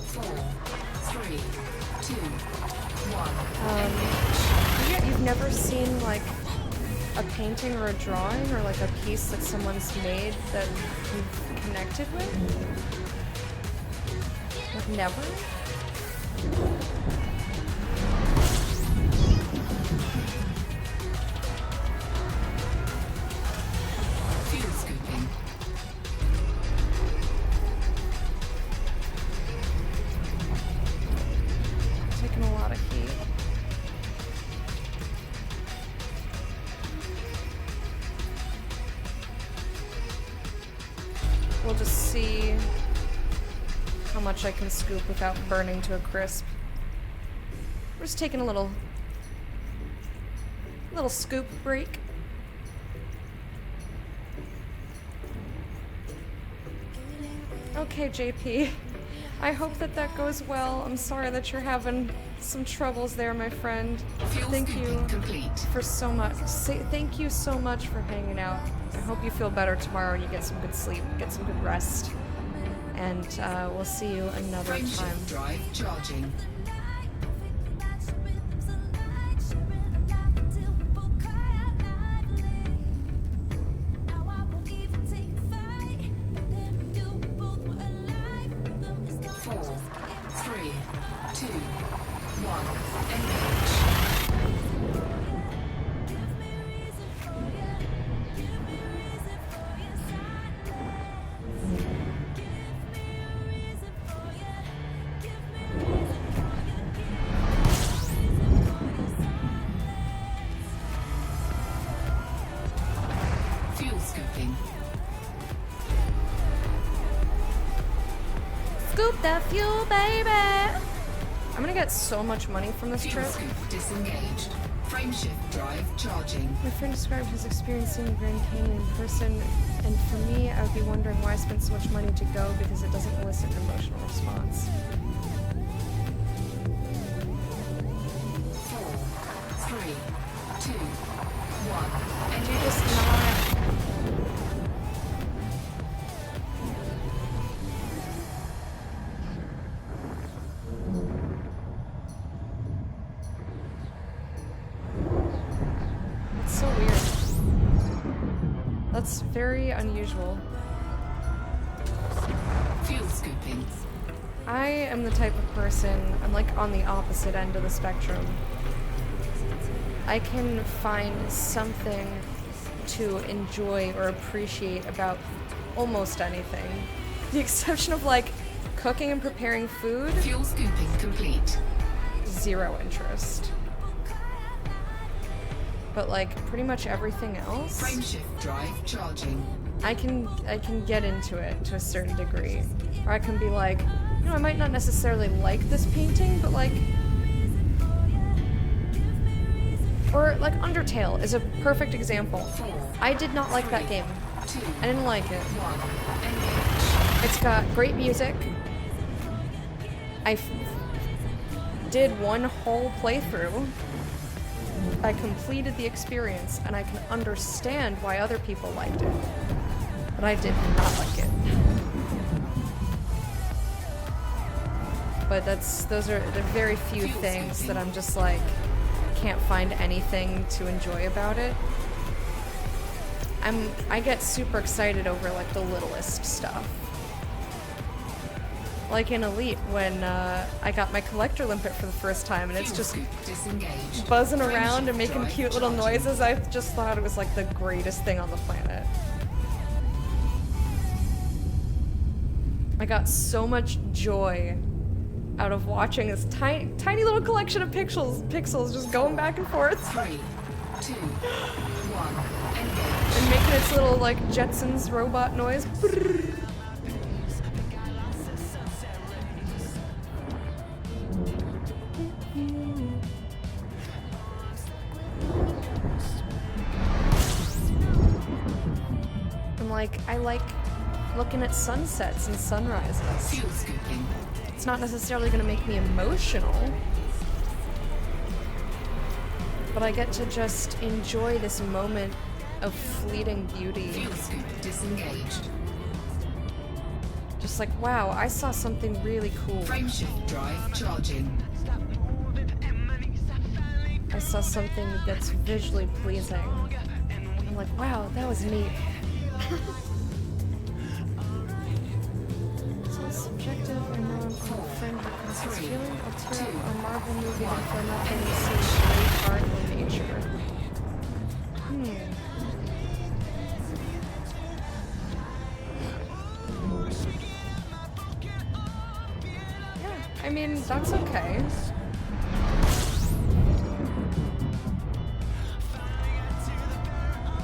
4, 3, 2, 1. You've never seen, like, a painting or a drawing or, like, a piece that someone's made that you've connected with? Like, never? Fuel scooping. Taking a lot of heat. We'll just see how much I can scoop without burning to a crisp. We're just taking a little scoop break. Okay, JP. I hope that goes well. I'm sorry that you're having some troubles there, my friend. Fuel Thank you scooping complete. for so much. Thank you so much for hanging out. I hope you feel better tomorrow. You get some good sleep, get some good rest, and we'll see you another time. Frameshift drive charging. Fuel scooping. Scoop that fuel, baby! I'm gonna get so much money from this Fuel trip. scoop disengaged. Frameshift drive charging. My friend described his experience seeing the Grand Canyon in person, and for me, I would be wondering why I spent so much money to go because it doesn't elicit an emotional response. 4, 3, 2, 1. And you just not... That's very unusual. Fuel scooping. I am the type of person, I'm like on the opposite end of the spectrum. I can find something to enjoy or appreciate about almost anything. The exception of like cooking and preparing food, Fuel scooping complete. zero interest. But like pretty much everything else, Frameshift drive charging. I can get into it to a certain degree. Or I can be like, you know, I might not necessarily like this painting, but like, or like Undertale is a perfect example. 4, I did not like that game. 2, I didn't like it. 1. Engage. It's got great music. I did one whole playthrough. I completed the experience, and I can understand why other people liked it. But I did not like it. But those are the very few things that I'm just like, can't find anything to enjoy about it. I get super excited over like the littlest stuff. Like in Elite when I got my collector limpet for the first time and it's just Disengaged. buzzing around and Frameshift making drive cute little charging. noises. I just thought it was like the greatest thing on the planet. I got so much joy out of watching this tiny little collection of pixels just going back and forth 3, 2, 1. Engage. and making its little like Jetsons robot noise. I like looking at sunsets and sunrises. Fuel scooping. It's not necessarily going to make me emotional, but I get to just enjoy this moment of fleeting beauty. Fuel scoop disengaged. Just like, wow, I saw something really cool. Frameshift drive charging. I saw something that's visually pleasing. I'm like, wow, that was neat. So subjective, I know I'm on a friend because this feeling of tear up a Marvel movie and for nothing to see great art or nature. Yeah, I mean, that's okay.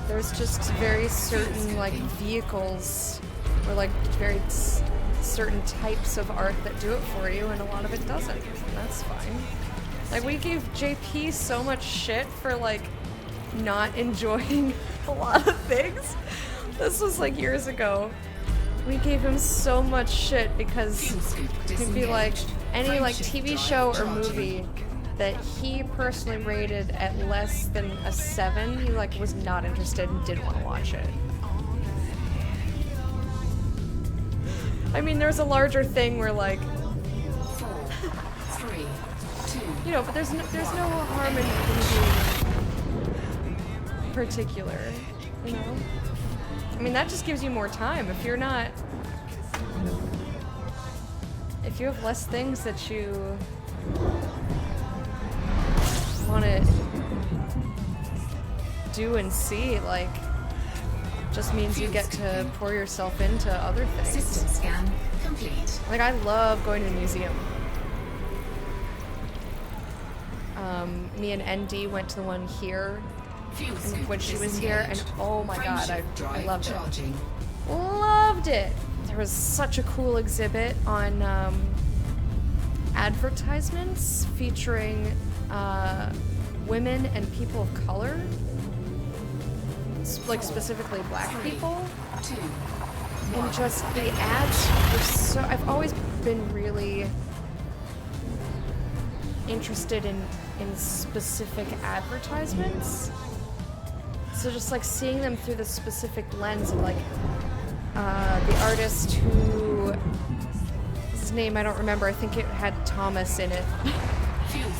There's just very certain like vehicles or like very certain types of art that do it for you, and a lot of it doesn't. And that's fine. Like we gave JP so much shit for like not enjoying a lot of things. This was like years ago. We gave him so much shit because he'd be like any like TV show or movie that he personally rated at less than a 7, he like was not interested and didn't want to watch it. I mean, there's a larger thing where like, 4, 3, 2. you know, but there's no harm in being particular, you know? I mean, that just gives you more time. If you're not, if you have less things that you want to do and see, like, just means you get to pour yourself into other things. System scan complete. Like, I love going to a museum. Me and ND went to the one here Fuel scoop when she was here, and oh my god, I loved it. charging. Loved it! There was such a cool exhibit on advertisements featuring women and people of color, like specifically black people, 2, and just the ads were so. I've always been really interested in specific advertisements, so just like seeing them through the specific lens of like the artist who, his name I don't remember, I think it had Thomas in it.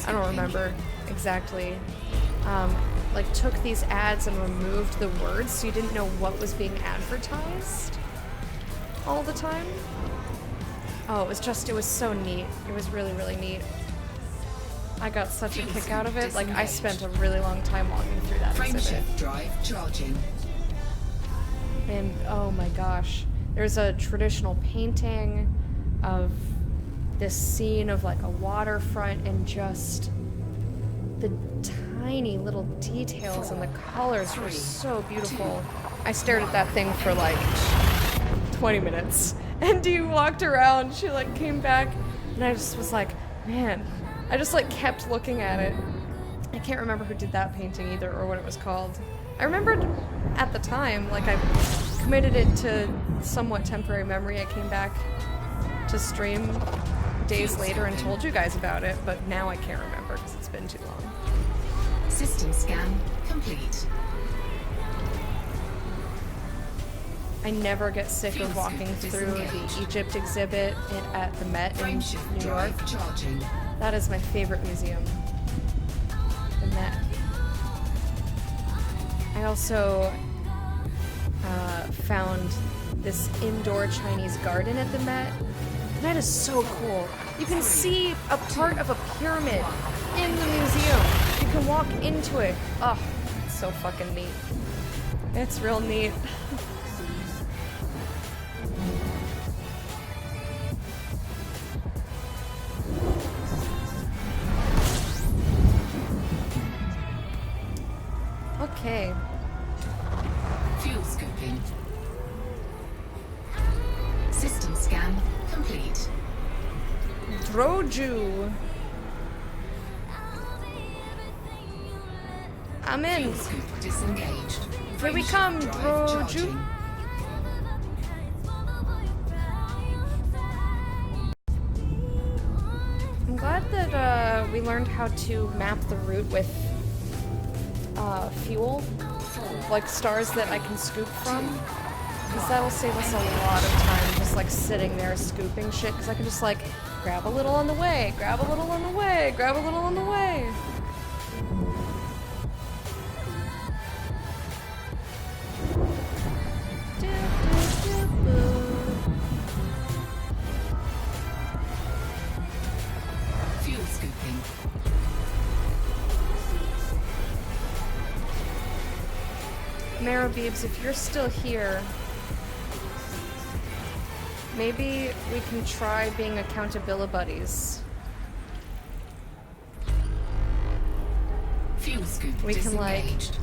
I don't remember exactly. like took these ads and removed the words so you didn't know what was being advertised all the time. Oh, it was so neat. It was really, really neat. I got such a kick out of it. Like, I spent a really long time walking through that exhibit. Frameshift drive charging. And oh my gosh, there's a traditional painting of this scene of like a waterfront and just the tiny little details and the colors were so beautiful. I stared at that thing for like 20 minutes. And Dee walked around, she like came back, and I just was like, man, I just like kept looking at it. I can't remember who did that painting either or what it was called. I remembered at the time, like I committed it to somewhat temporary memory. I came back to stream days later and told you guys about it, but now I can't remember because it's been too long. System scan complete. I never get sick of walking through the Egypt exhibit at the Met in Frameshift New York. drive charging. That is my favorite museum. The Met. I also found this indoor Chinese garden at the Met. That is so cool. You can see a part of a pyramid in the museum. You can walk into it. Oh, it's so fucking neat. It's real neat. Okay. Fuel scoping. System scan complete. Droju. I'm in. Fuel scoop disengaged. Here we Frameshift come, drive Droju. charging. I'm glad that we learned how to map the route with fuel, like stars that I can scoop from, because that'll save us a lot of time just like sitting there scooping shit, because I can just like grab a little on the way, grab a little on the way, grab a little on the way. Fuel scooping. Mara Beebs, if you're still here, maybe we can try being accountability buddies. Fuel scoop We can, like, disengaged.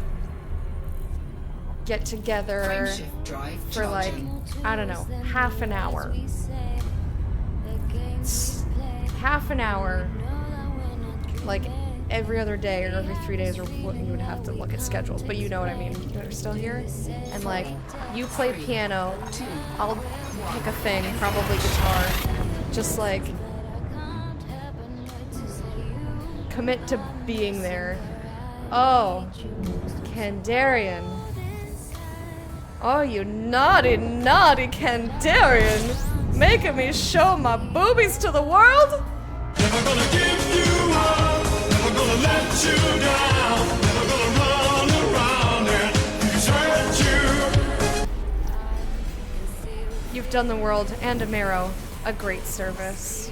Get together Frameshift drive for like, charging. I don't know, half an hour. Half an hour, like every other day or every 3 days, or what you would have to look at schedules, but you know what I mean. You're still here, and like you play piano, I'll pick a thing, probably guitar, just like commit to being there. Oh, Kandarian. Oh, you naughty, naughty Kandarian, making me show my boobies to the world. Never gonna give you up, never gonna let you down, never gonna run around and desert you. You've done the world and Amaro a great service.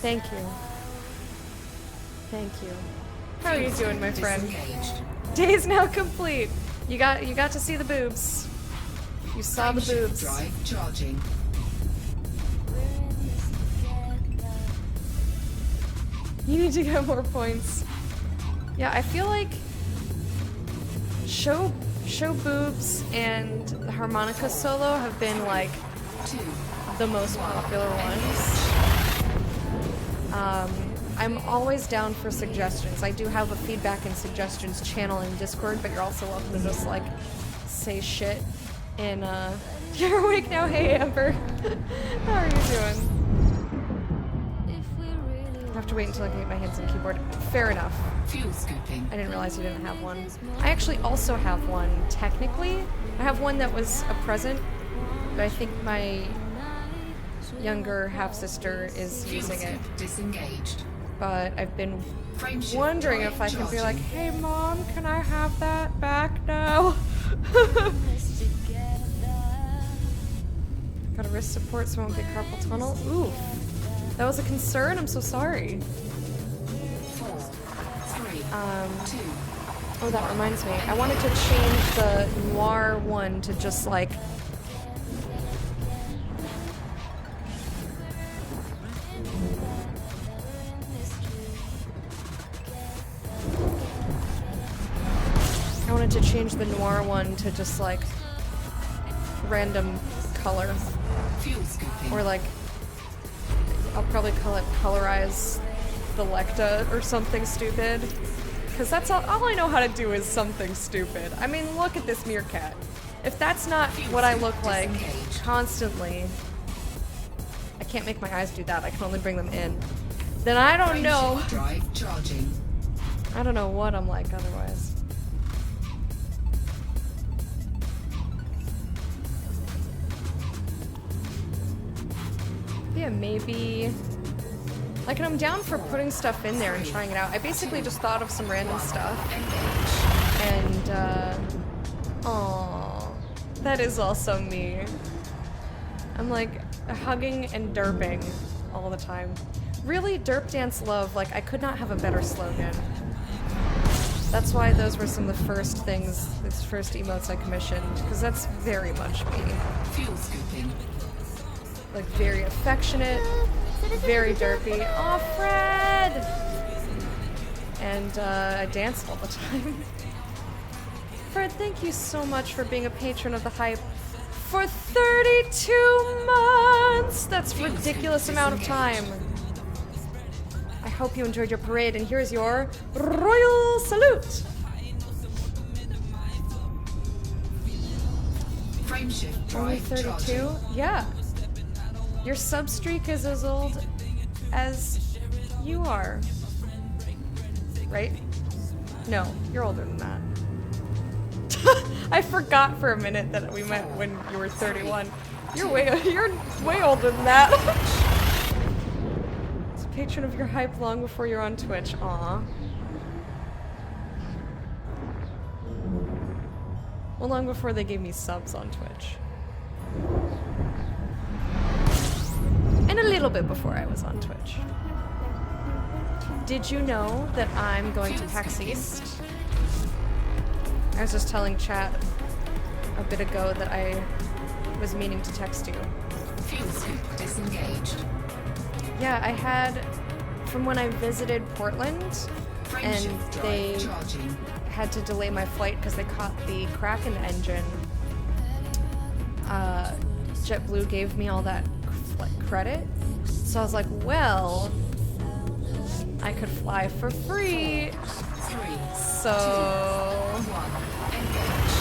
Thank you. Thank you. How are you doing, my friend? Disengaged. Day's now complete. You got to see the boobs. You saw the Frameshift boobs. drive charging. You need to get more points. Yeah, I feel like show boobs and the harmonica solo have been like 2. the most popular ones. I'm always down for suggestions. I do have a feedback and suggestions channel in Discord, but you're also welcome to just like say shit. And you're awake now. Hey Amber, how are you doing? I have to wait until I can get my hands on the keyboard. Fair enough. Fuel scooping. I didn't realize you didn't have one. I actually also have one, technically. I have one that was a present, but I think my younger half-sister is Fuel using it. scoop disengaged. but I've been Frameshift wondering drive if I can be like, charging. hey mom, can I have that back now? Got a wrist support so I won't get carpal tunnel. Oof. That was a concern, I'm so sorry. 4, 3, 2. Oh, that reminds me. I wanted to change the Noir one to just like... I wanted to change the Noir one to just like random color. Fuel scooping. Or like, I'll probably call it colorize the Lecta or something stupid. Because that's all I know how to do is something stupid. I mean, look at this meerkat. If that's not what I look like constantly, I can't make my eyes do that. I can only bring them in. Then I don't know. Frameshift drive charging. I don't know what I'm like otherwise. Yeah, maybe... Like, I'm down for putting stuff in there and trying it out. I basically just thought of some random stuff. And, aww. That is also me. I'm like, hugging and derping all the time. Really, derp dance love, like, I could not have a better slogan. That's why those were some of the first things, these first emotes I commissioned, because that's very much me. Fuel scooping. Like, very affectionate, very derpy. Aw, Fred! And, I dance all the time. Fred, thank you so much for being a patron of the hype for 32 months! That's a ridiculous amount of time. I hope you enjoyed your parade, and here's your royal salute! Frameshift Only drive 32? charging. Yeah. Your sub streak is as old as you are. Right? No, you're older than that. I forgot for a minute that we met when you were 31. You're way older than that. It's a patron of your hype long before you're on Twitch. Aw. Well, long before they gave me subs on Twitch. And a little bit before I was on Twitch. Did you know that I'm going to PAX East? I was just telling chat a bit ago that I was meaning to text you. Fuel scoop disengaged. Yeah, I had, from when I visited Portland, and Frameshift they drive charging. had to delay my flight because they caught the crack in the engine. JetBlue gave me all that credit, so I was like, well, I could fly for free. 3, So 1. Engage.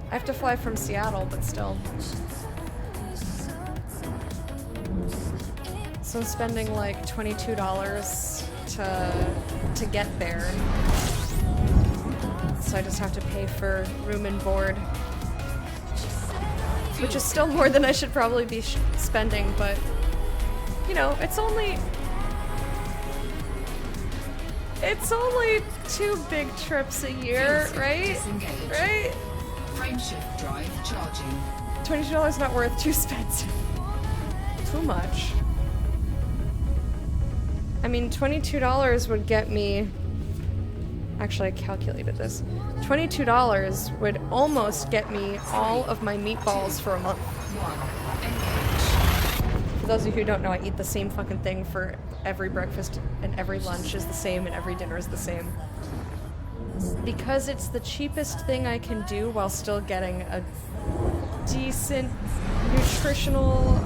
I have to fly from Seattle, but still. So I'm spending like $22 to get there. So I just have to pay for room and board, which is still more than I should probably be spending, but you know, it's only 2 big trips a year, right? Disengaged. Right? Frameshift drive charging. $22 not worth, too expensive. Too much. I mean, $22 would get me... Actually, I calculated this. $22 would almost get me all of my meatballs for a month. 1. Engage. For those of you who don't know, I eat the same fucking thing for every breakfast, and every lunch is the same, and every dinner is the same. Because it's the cheapest thing I can do while still getting a decent nutritional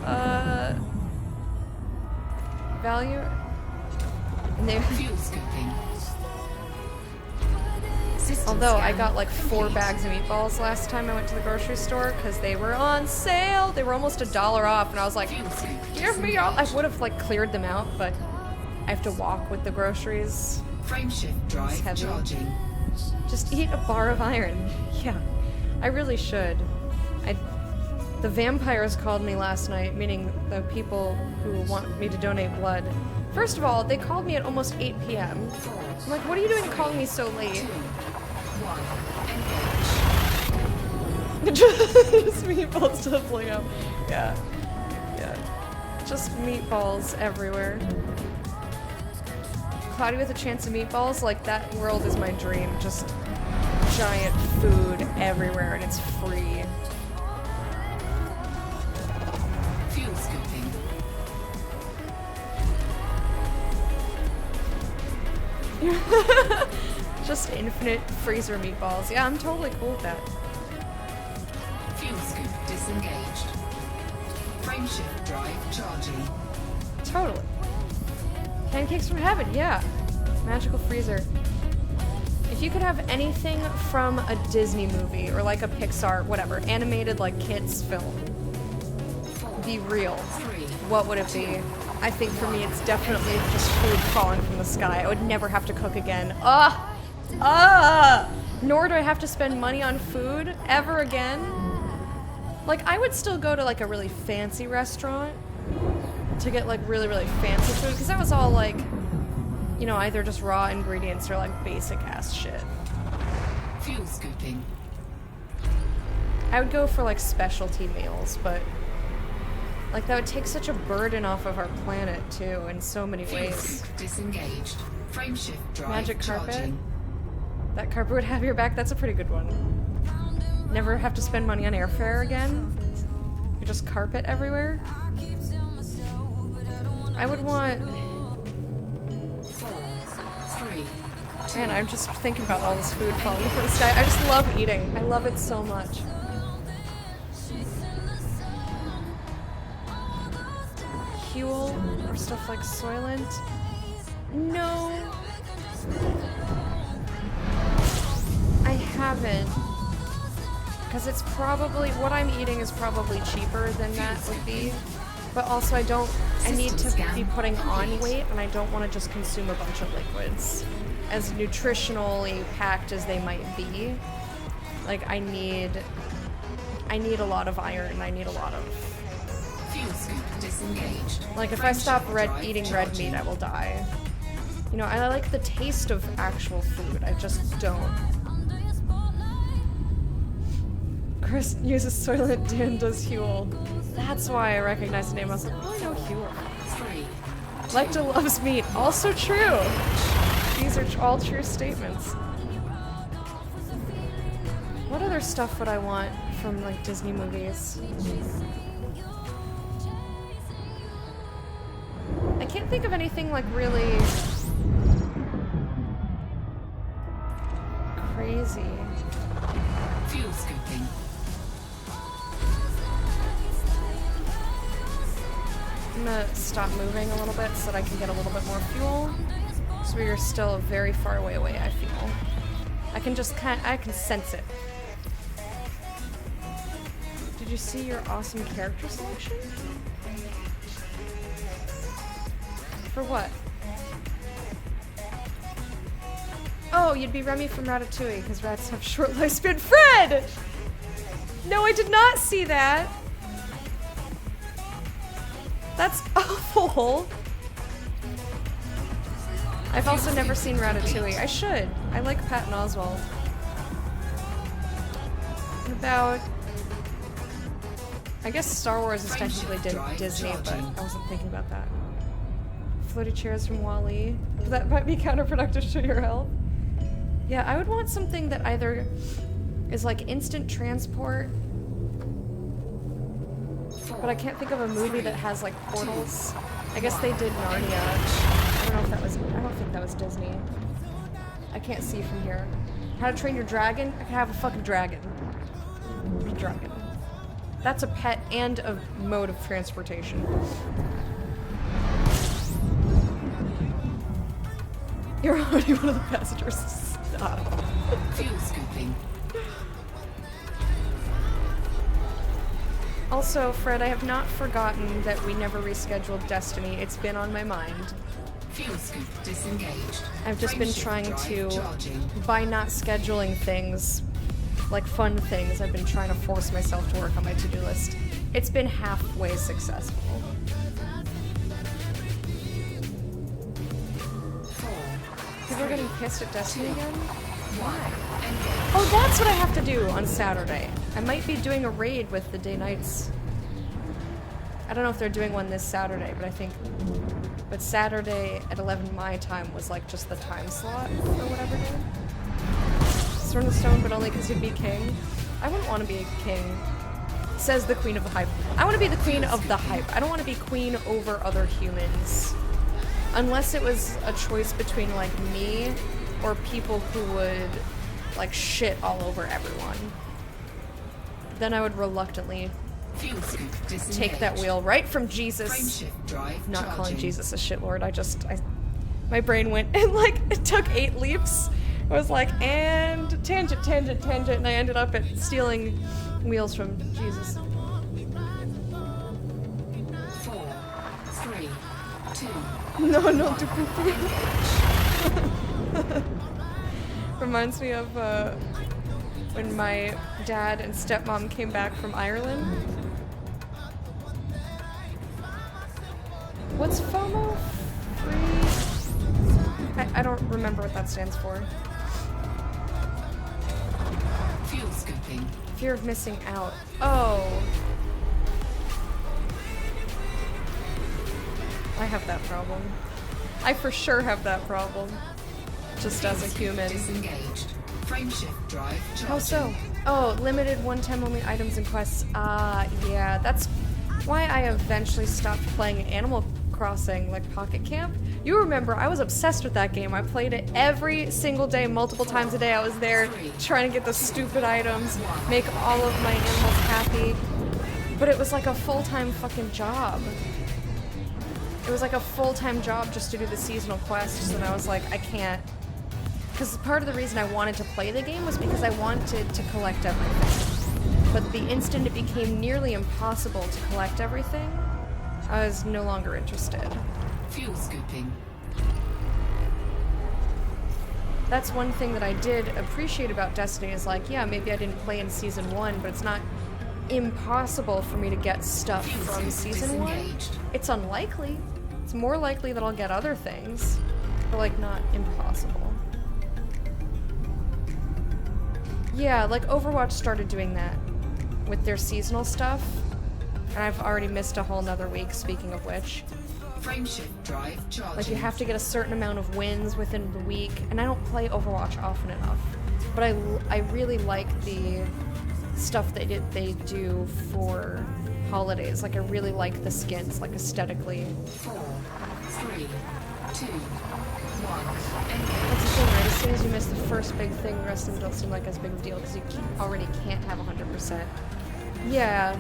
value. And they, Fuel scooping. System although I scan got like 4 complete. bags of meatballs last time I went to the grocery store because they were on sale. They were almost $1 off, and I was like, Fuel scoop give me all. I would have like cleared them out, but I have to walk with the groceries. Frameshift drive heavy. charging. Just eat a bar of iron. Yeah, I really should. The vampires called me last night, meaning the people who want me to donate blood. First of all, they called me at almost 8 p.m. I'm like, what are you doing calling me so late? 1. Engage. Just meatballs doubling up. Yeah. Yeah. Just meatballs everywhere. Cloudy with a chance of meatballs, like that world is my dream. Just giant food everywhere and it's free. Fuel scooping. Just infinite freezer meatballs. Yeah, I'm totally cool with that. Fuel scoop disengaged. Frameshift drive charging. Totally. Pancakes from heaven, yeah. Magical freezer. If you could have anything from a Disney movie or like a Pixar, whatever, animated like kids film, be real, 3. what would it be? I think for me it's definitely just food falling from the sky. I would never have to cook again. Nor do I have to spend money on food ever again. Like, I would still go to like a really fancy restaurant to get like really, really fancy food, because that was all like, you know, either just raw ingredients or like basic ass shit. Fuel scooping. I would go for like specialty meals, but like that would take such a burden off of our planet too in so many Fuel ways. scoop disengaged. Frameshift drive Magic carpet? charging. That carpet would have your back. That's a pretty good one. Never have to spend money on airfare again. You just carpet everywhere. I would want... 4. 3. Man, I'm just thinking about all this food falling from the sky. I just love eating. I love it so much. Huel or stuff like Soylent? No. I haven't. Because it's probably, what I'm eating is probably cheaper than that would be. But also I need to be putting on weight and I don't want to just consume a bunch of liquids. As nutritionally packed as they might be. Like I need a lot of iron, I need a lot of... Fuel scoop disengaged. Like if I stop Frameshift eating drive red meat, I charging. will die. You know, I like the taste of actual food, I just don't. Chris uses Soylent, Dan does Huel. That's why I recognize the name. I was like, oh, I know Huel. 3. Lecta loves meat. Also true. These are all true statements. What other stuff would I want from like Disney movies? I can't think of anything like really crazy. Fuel scooping. I'm gonna stop moving a little bit so that I can get a little bit more fuel. So we are still very far away, I feel. I can just I can sense it. Did you see your awesome character selection? For what? Oh, you'd be Remy from Ratatouille, because rats have short lifespan. Fred! No, I did not see that. That's awful. I've also never seen Ratatouille. I should. I like Patton Oswalt. What about... I guess Star Wars is technically Disney, but I wasn't thinking about that. Floaty chairs from WALL-E. That might be counterproductive to your health. Yeah, I would want something that either is like instant transport, but I can't think of a movie that has like portals. I guess they did Narnia. I don't think that was Disney. I can't see from here. How to Train Your Dragon? I can have a fucking dragon. A dragon. That's a pet and a mode of transportation. You're already one of the passengers. Stop. Fuel scooping. Also, Fred, I have not forgotten that we never rescheduled Destiny. It's been on my mind. Fuel scoop disengaged. I've just been Frameshift trying drive to, charging. by not scheduling things, like fun things, I've been trying to force myself to work on my to-do list. it's been halfway successful. 4, People are getting pissed at Destiny again? 1. Engage. Oh, that's what I have to do on Saturday. I might be doing a raid with the Day Knights. I don't know if they're doing one this Saturday, but I think... But Saturday at 11 my time was like just the time slot or whatever day. Sword in the Stone, but only because you'd be king. I wouldn't want to be a king. Says the queen of the hype. I want to be the queen of the hype. I don't want to be queen over other humans. Unless it was a choice between like me or people who would like shit all over everyone. Then I would reluctantly Fuel scoop disengaged. take that wheel right from Jesus. Frameshift drive Not charging. calling Jesus a shitlord. My brain went and like it took 8 leaps. I was like, and tangent, tangent, tangent, and I ended up at stealing wheels from Jesus. 4, 3, 2. No, do poo-poo. Reminds me of when my dad and stepmom came back from Ireland. What's FOMO? Free? I don't remember what that stands for. Fuel scooping. Fear of missing out. Oh. I have that problem. I for sure have that problem. Just as a human. Disengaged. Frameshift drive charging. How so? Oh, limited one-time only items and quests. Yeah, that's why I eventually stopped playing Animal Crossing, like Pocket Camp. You remember, I was obsessed with that game. I played it every single day, multiple times a day. I was there trying to get the stupid items, make all of my animals happy. But it was like a full-time fucking job. It was like a full-time job just to do the seasonal quests, and I was like, I can't. Because part of the reason I wanted to play the game was because I wanted to collect everything. But the instant it became nearly impossible to collect everything, I was no longer interested. Fuel scooping. That's one thing that I did appreciate about Destiny is like, yeah, maybe I didn't play in Season 1, but it's not impossible for me to get stuff from Season 1. Disengaged. It's unlikely. It's more likely that I'll get other things, but like not impossible. Yeah, like Overwatch started doing that with their seasonal stuff, and I've already missed a whole nother week, speaking of which. Frameshift drive charging. Like, you have to get a certain amount of wins within the week, and I don't play Overwatch often enough. But I really like the stuff they do for holidays. Like, I really like the skins, like, aesthetically. 4, 3, 2, 1. That's the thing, right? As soon as you miss the first big thing, the rest of them don't seem like as big of a deal, because you already can't have 100%. Yeah.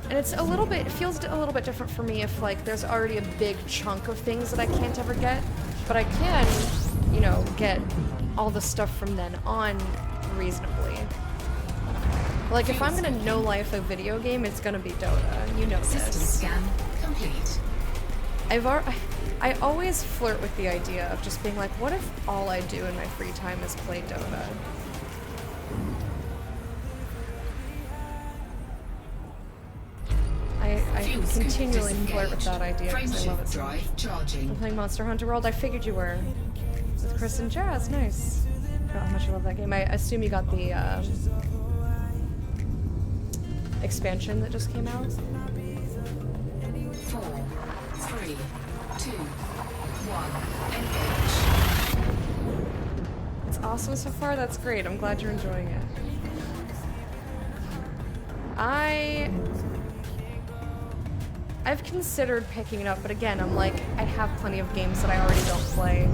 And it's a little bit, it feels a little bit different for me if, like, there's already a big chunk of things that I can't ever get, but I can, you know, get all the stuff from then on reasonably. Like, if I'm gonna no-life a video game, it's gonna be Dota. You know System this. scan complete. I always flirt with the idea of just being like, what if all I do in my free time is play Dota? I Fuel scoop continually flirt with that idea because I love it Frameshift so much. drive charging. I'm playing Monster Hunter World. I figured you were. With Chris and Jazz. Nice. I forgot how much I love that game. I assume you got the expansion that just came out. 4, 3, 2, 1. Engage. It's awesome so far. That's great. I'm glad you're enjoying it. I've considered picking it up, but again, I'm like, I have plenty of games that I already don't play.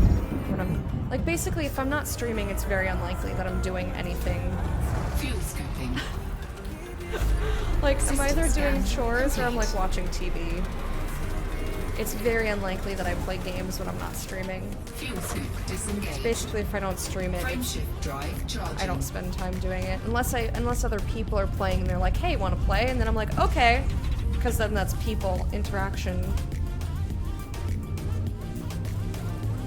When I'm like, basically, if I'm not streaming, it's very unlikely that I'm doing anything. Fuel scooping. Like, I'm either doing chores or I'm like watching TV. It's very unlikely that I play games when I'm not streaming. Fuel scoop disengaged. Basically, if I don't stream it, Frameshift drive charging. I don't spend time doing it. Unless other people are playing and they're like, hey, wanna play? And then I'm like, okay. Because then that's people interaction.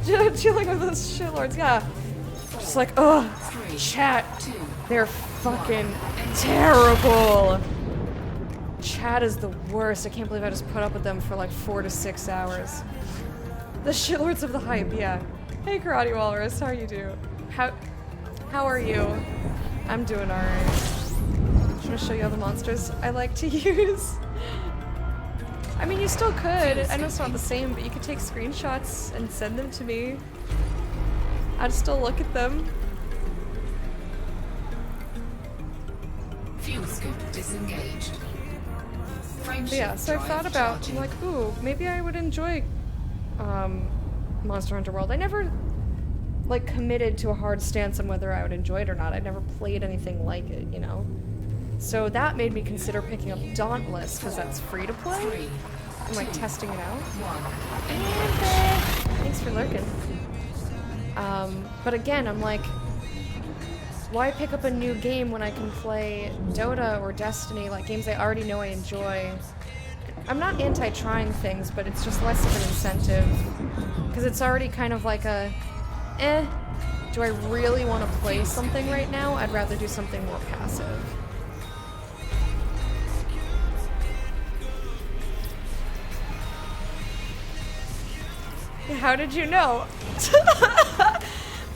Dealing with those shitlords, yeah. Just like, ugh, chat. 2, They're fucking terrible. Chat is the worst. I can't believe I just put up with them for like 4 to 6 hours. The shitlords of the hype, yeah. Hey Karate Walrus, how you do? How are you? I'm doing alright. Just wanna show you all the monsters I like to use. I mean, you still could. I know it's not the same, but you could take screenshots and send them to me. I'd still look at them. Fuel scoop disengaged. Frameshift Yeah, so I've drive thought about, charging. like, ooh, maybe I would enjoy Monster Hunter World. I never, like, committed to a hard stance on whether I would enjoy it or not. I never played anything like it, you know? So that made me consider picking up Dauntless, because that's free to play. 3, I'm, like, testing it out. 1. Thanks for lurking. But again, I'm like, why pick up a new game when I can play Dota or Destiny, like games I already know I enjoy? I'm not anti-trying things, but it's just less of an incentive. Because it's already kind of like a, do I really want to play something right now? I'd rather do something more passive. How did you know?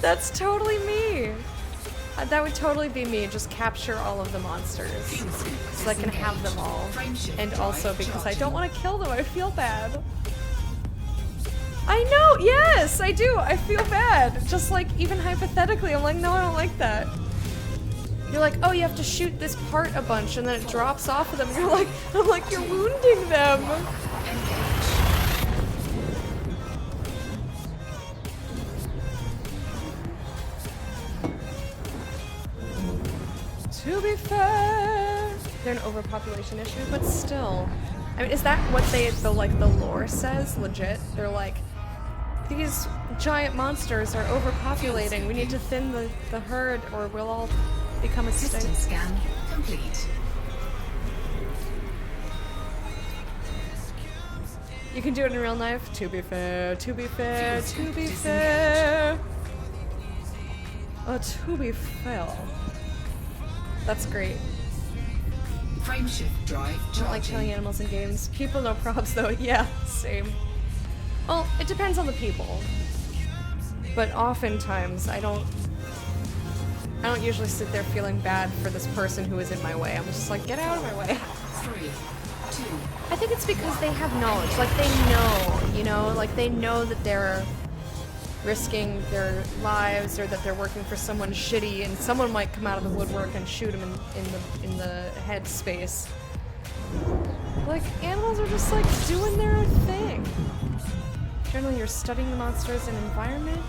That's totally me. That would totally be me. Just capture all of the monsters so I can have them all. And also because I don't want to kill them. I feel bad. I know. Yes, I do. I feel bad. Just like even hypothetically, I'm like, no, I don't like that. You're like, oh, you have to shoot this part a bunch and then it drops off of them. You're like, I'm like, you're wounding them. To be fair, they're an overpopulation issue, but still. I mean, is that what the lore says? Legit? They're like, these giant monsters are overpopulating. We need to thin the herd or we'll all become System extinct. scan complete. You can do it in real life. To be fair, to be fair, Fuel to be scoop fair. To be fair. That's great. Frameshift drive I don't like killing charging. animals in games. People no props though. Yeah, same. Well, it depends on the people. But oftentimes I don't usually sit there feeling bad for this person who is in my way. I'm just like, get out of my way. 3, 2. I think it's because they have knowledge. Like they know, you know, like they know that they're risking their lives or that they're working for someone shitty and someone might come out of the woodwork and shoot them in the head space. Like animals are just like doing their thing. Generally you're studying the monsters and environment.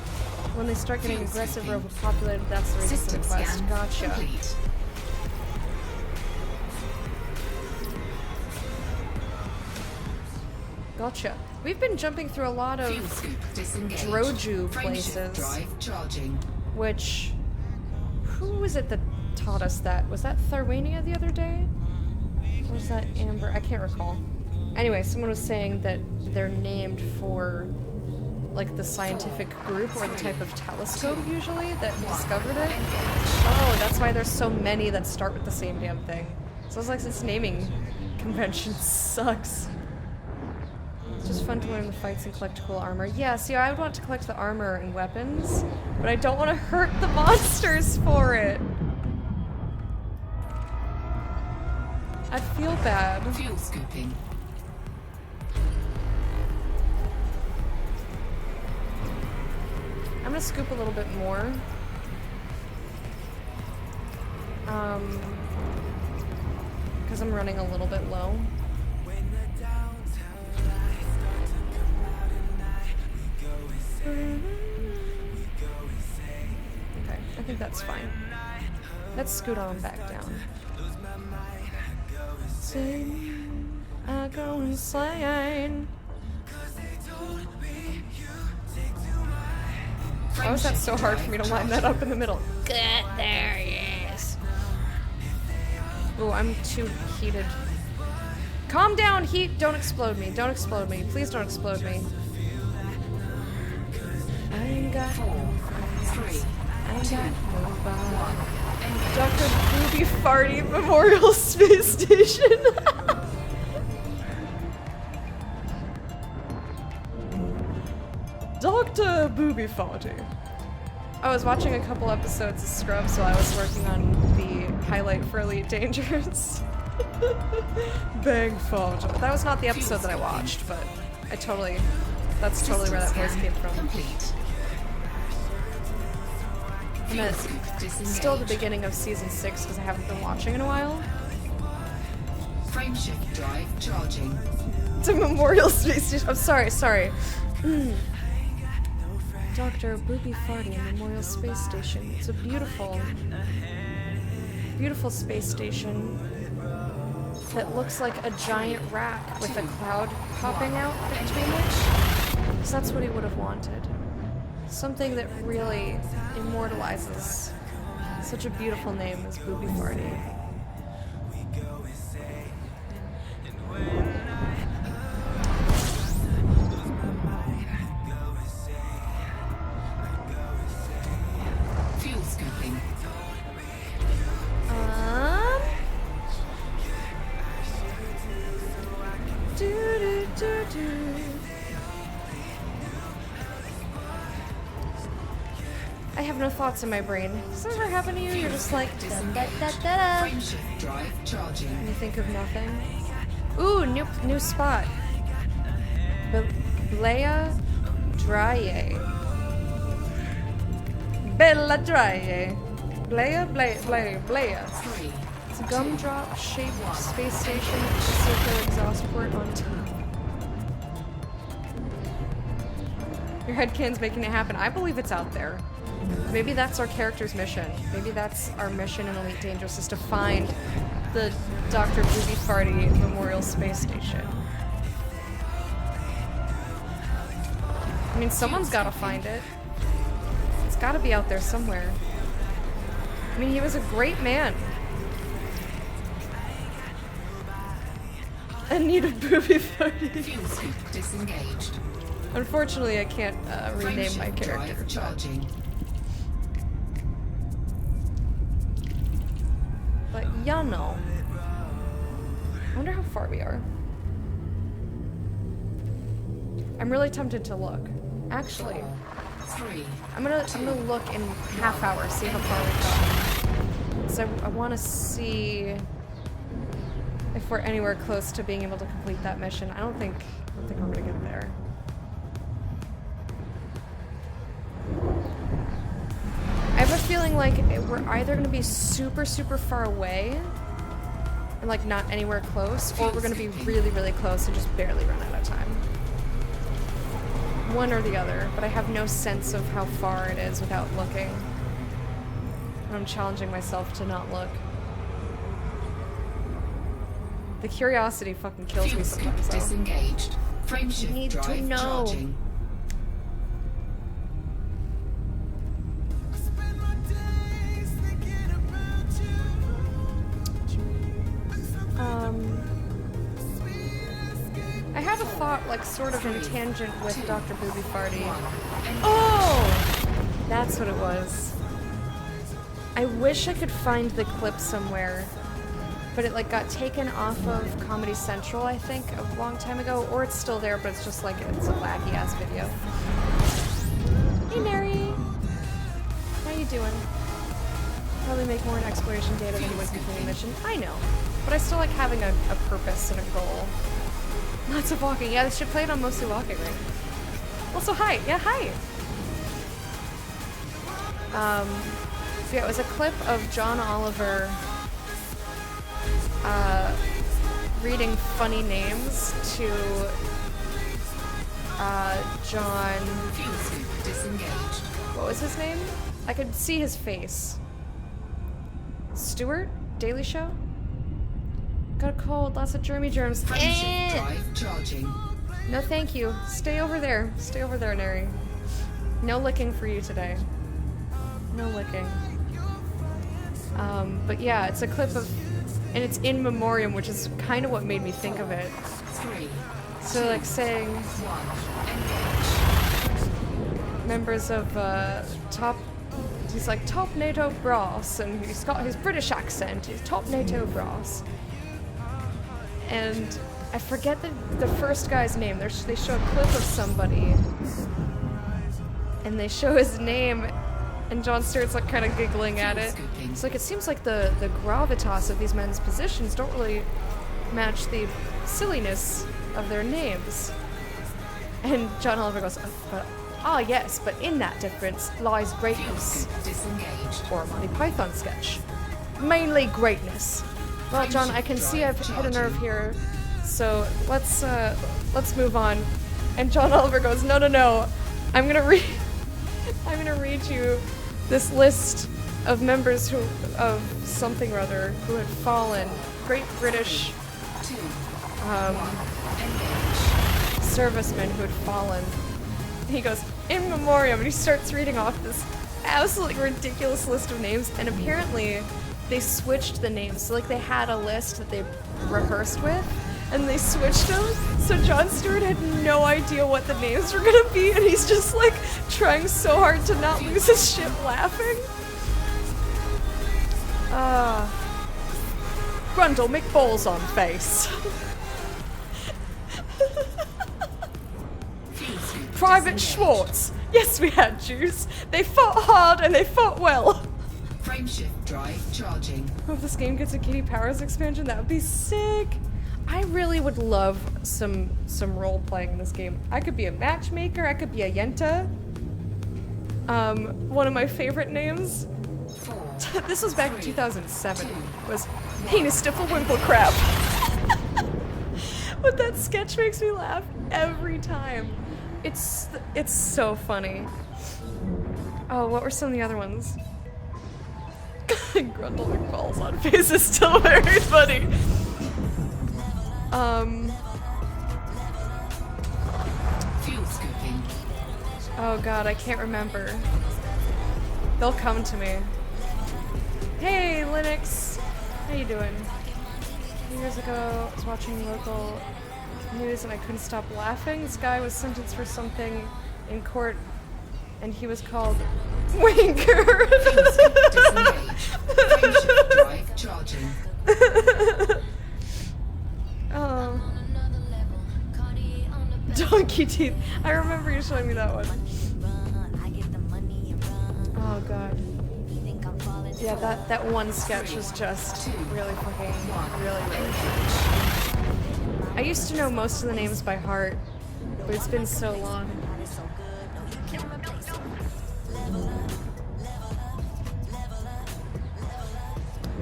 When they start getting aggressive or overpopulated, that's the reason for the System quest. scan Gotcha. complete. Gotcha. We've been jumping through a lot of Fuel scoop disengaged. Droju Frameshift places. drive charging. Which, who was it that taught us that? Was that Tharwania the other day? Or was that Amber? I can't recall. Anyway, someone was saying that they're named for like the scientific group or the type of telescope usually that discovered it. Oh, that's why there's so many that start with the same damn thing. So it's like this naming convention sucks. It's just fun to learn the fights and collect cool armor. Yeah, see, I would want to collect the armor and weapons, but I don't want to hurt the monsters for it. I'd feel bad. Fuel scooping. I'm gonna scoop a little bit more. Because I'm running a little bit low. Okay, I think that's fine. Let's scoot on back down. Sing, I go insane. Why was that so hard for me to line that up in the middle? Get there, yes. Ooh, I'm too heated. Calm down, heat. Don't explode me. Don't explode me. Please don't explode me. I ain't got no friends. I ain't got nobody. Dr. Booby Farty Memorial Space Station. Dr. Booby Farty. I was watching a couple episodes of Scrubs while I was working on the highlight for Elite Dangerous. Bang Farty. That was not the episode that I watched, but that's totally where that voice came from. Complete. I'm at Disengage. still the beginning of season 6 because I haven't been watching in a while. Frameshift drive charging. To Memorial Space Station. I'm sorry. Dr. Booby Farty Memorial Space Station. It's a beautiful space station that looks like a giant rack with a cloud popping out between it. Because that's what he would have wanted. Something that really immortalizes such a beautiful name as Booby Farty. Fuel scoping. I have no thoughts in my brain. Does that ever happen to you? You're just like da, da, da, da, da. Frameshift drive charging. And you think of nothing. Ooh, new spot. Blea Drye. Bella Drye. Blea. 3. It's a gumdrop shaped space station with a circular exhaust port on top. Your headcan's making it happen. I believe it's out there. Maybe that's our character's mission. Maybe that's our mission in Elite Dangerous, is to find the Dr. Booby Farty Memorial Space Station. I mean, someone's gotta find it. It's gotta be out there somewhere. I mean, he was a great man. I need a Booby Farty. Fuel scoop disengaged. Unfortunately, I can't rename my Frameshift character. drive but- charging. But you know. I wonder how far we are. I'm really tempted to look. Actually, 3. I'm gonna look in half hour, see how far we've got. So I want to see if we're anywhere close to being able to complete that mission. I don't think we're gonna get there. I have a feeling like we're either gonna be super far away and like not anywhere close, or we're gonna be really close and just barely run out of time. One or the other, but I have no sense of how far it is without looking. And I'm challenging myself to not look. The curiosity fucking kills me Fuel scoop sometimes though. disengaged. Frameshift Need to drive know. charging. Spend my days thinking about you. I have a thought, like, sort of in tangent with Dr. Booby Farty. 1. Oh! That's what it was. I wish I could find the clip somewhere, but it, like, got taken off of Comedy Central, I think, a long time ago, or it's still there, but it's just, like, it's a laggy-ass video. Hey, Mary! How you doing? Probably make more in exploration data than you would completing a mission. I know, but I still like having a purpose and a goal. Lots of walking. Yeah, they should play it on Mostly Walking, right? Also, hi. Yeah, hi. So yeah, it was a clip of John Oliver reading funny names to John... Fuel scoop disengaged. What was his name? I could see his face. Stewart? Daily Show? Got a cold, lots of germy germs. Frameshift drive charging. No thank you. Stay over there. Stay over there, Neri. No licking for you today. No licking. But yeah, it's a clip of... And it's in memoriam, which is kind of what made me think of it. 3. So like saying 1. Engage. members of top... He's like top NATO brass, and he's got his British accent. He's top NATO brass. And I forget the first guy's name. They show a clip of somebody. and they show his name, and Jon Stewart's like kind of giggling at it. It's like, it seems like the gravitas of these men's positions don't really match the silliness of their names. And John Oliver goes, yes, but in that difference lies greatness. Disengaged. Or a Monty Python sketch. Mainly greatness. Well, John, I can see I've hit a nerve here, so let's move on. And John Oliver goes, no, I'm gonna read you this list of members of something or other who had fallen. Great British servicemen who had fallen. He goes, in memoriam, and he starts reading off this absolutely ridiculous list of names, and apparently they switched the names. So like they had a list that they rehearsed with, and they switched them, so Jon Stewart had no idea what the names were gonna be, and he's just like trying so hard to not lose his shit laughing. Grundle McBalls on face. Private Schwartz. Yes, we had Jews. They fought hard and they fought well. Frameshift drive charging. If this game gets a Katie Powers expansion, that would be sick. I really would love some role playing in this game. I could be a matchmaker. I could be a Yenta. One of my favorite names. This was back in 2007. Was Penis Stifle Wimplecrap. But that sketch makes me laugh every time. It's so funny. Oh, what were some of the other ones? Grundle McBalls on face is still very funny. Fuel scooping. Oh god, I can't remember. They'll come to me. Hey, Linux! How you doing? A few years ago, I was watching local news and I couldn't stop laughing. This guy was sentenced for something in court and he was called Winker. Frameshift drive charging. Oh. Donkey teeth. I remember you showing me that one. Oh god. Yeah, that one sketch was just really fucking, really good. I used to know most of the names by heart, but it's been so long.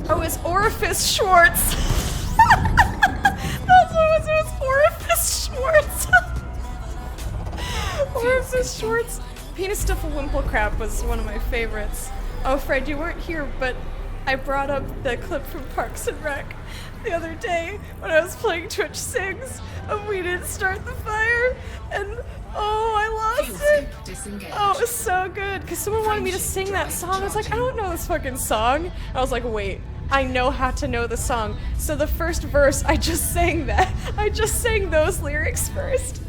Oh, it's Orifice Schwartz! That's what it was Orifice Schwartz! Orifice Schwartz! Penis Stifle Wimplecrap was one of my favorites. Oh, Fred, you weren't here, but I brought up the clip from Parks and Rec the other day when I was playing Twitch Sings, and we didn't start the fire, and oh, I lost it! Oh, it was so good, because someone wanted me to sing that song. I was like, I don't know this fucking song. And I was like, wait, I know how to know the song. So the first verse, I just sang that. I just sang those lyrics first.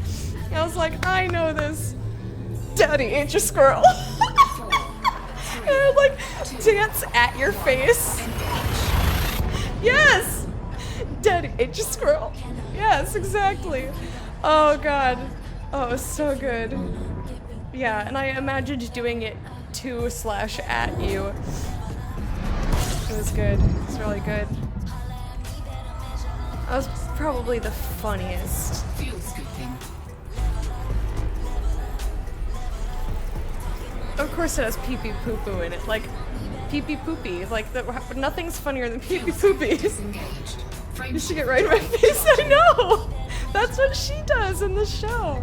And I was like, I know this. Daddy, ain't your squirrel. And I would, like, dance at your face. Yes! Daddy, ain't your squirrel. Yes, exactly. Oh, God. Oh, it was so good. Yeah, and I imagined doing it to/at you. It was good. It was really good. That was probably the funniest. Fuel scooping. Of course it has pee-pee poo-poo in it. Like, pee-pee poopy. Like, nothing's funnier than pee-pee poopy. Disengaged. You should get right in my face. I know! That's what she does in the show.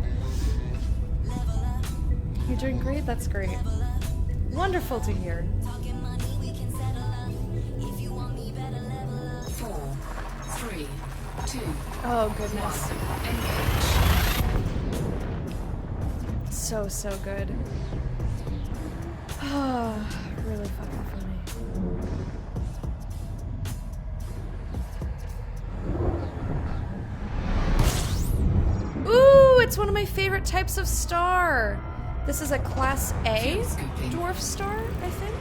You're doing great? That's great. Wonderful to hear. 4, 3, 2, Oh, goodness. engage. So good. Really fucking funny. Ooh, it's one of my favorite types of star. This is a Class A dwarf star, I think.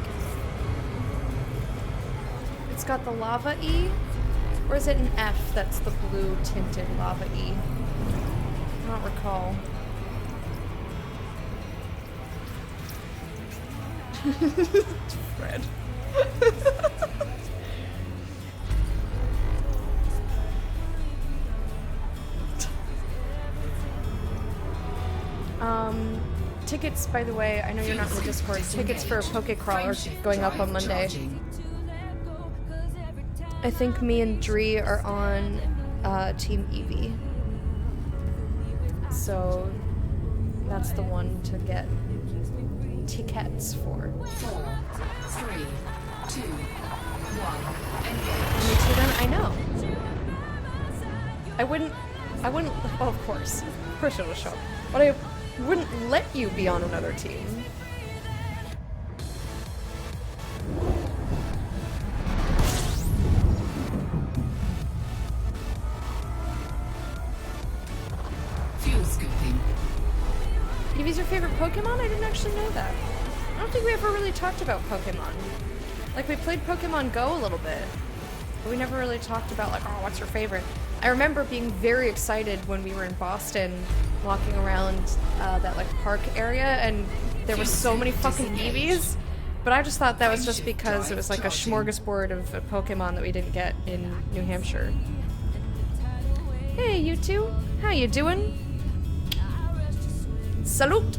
It's got the lava E. Or is it an F that's the blue tinted lava E? I don't recall. Fred. Tickets, by the way, I know you're not in the Discord. Tickets for Pokecrawl are going up on Monday. I think me and Dree are on Team Eevee. So that's the one to get tickets for. 4, 3, 2, 1. Me too then? I know. I wouldn't, well, of course it'll show up. But I wouldn't let you be on another team. Fuel scooping. Eevee's your favorite Pokemon? I didn't actually know that. I don't think we ever really talked about Pokemon. Like, we played Pokemon Go a little bit, but we never really talked about, like, oh, what's your favorite? I remember being very excited when we were in Boston, walking around that, like, park area, and there were so many fucking Eevees, but I just thought that was just because it was, like, a smorgasbord of Pokemon that we didn't get in New Hampshire. Hey, you two. How you doing? Salute!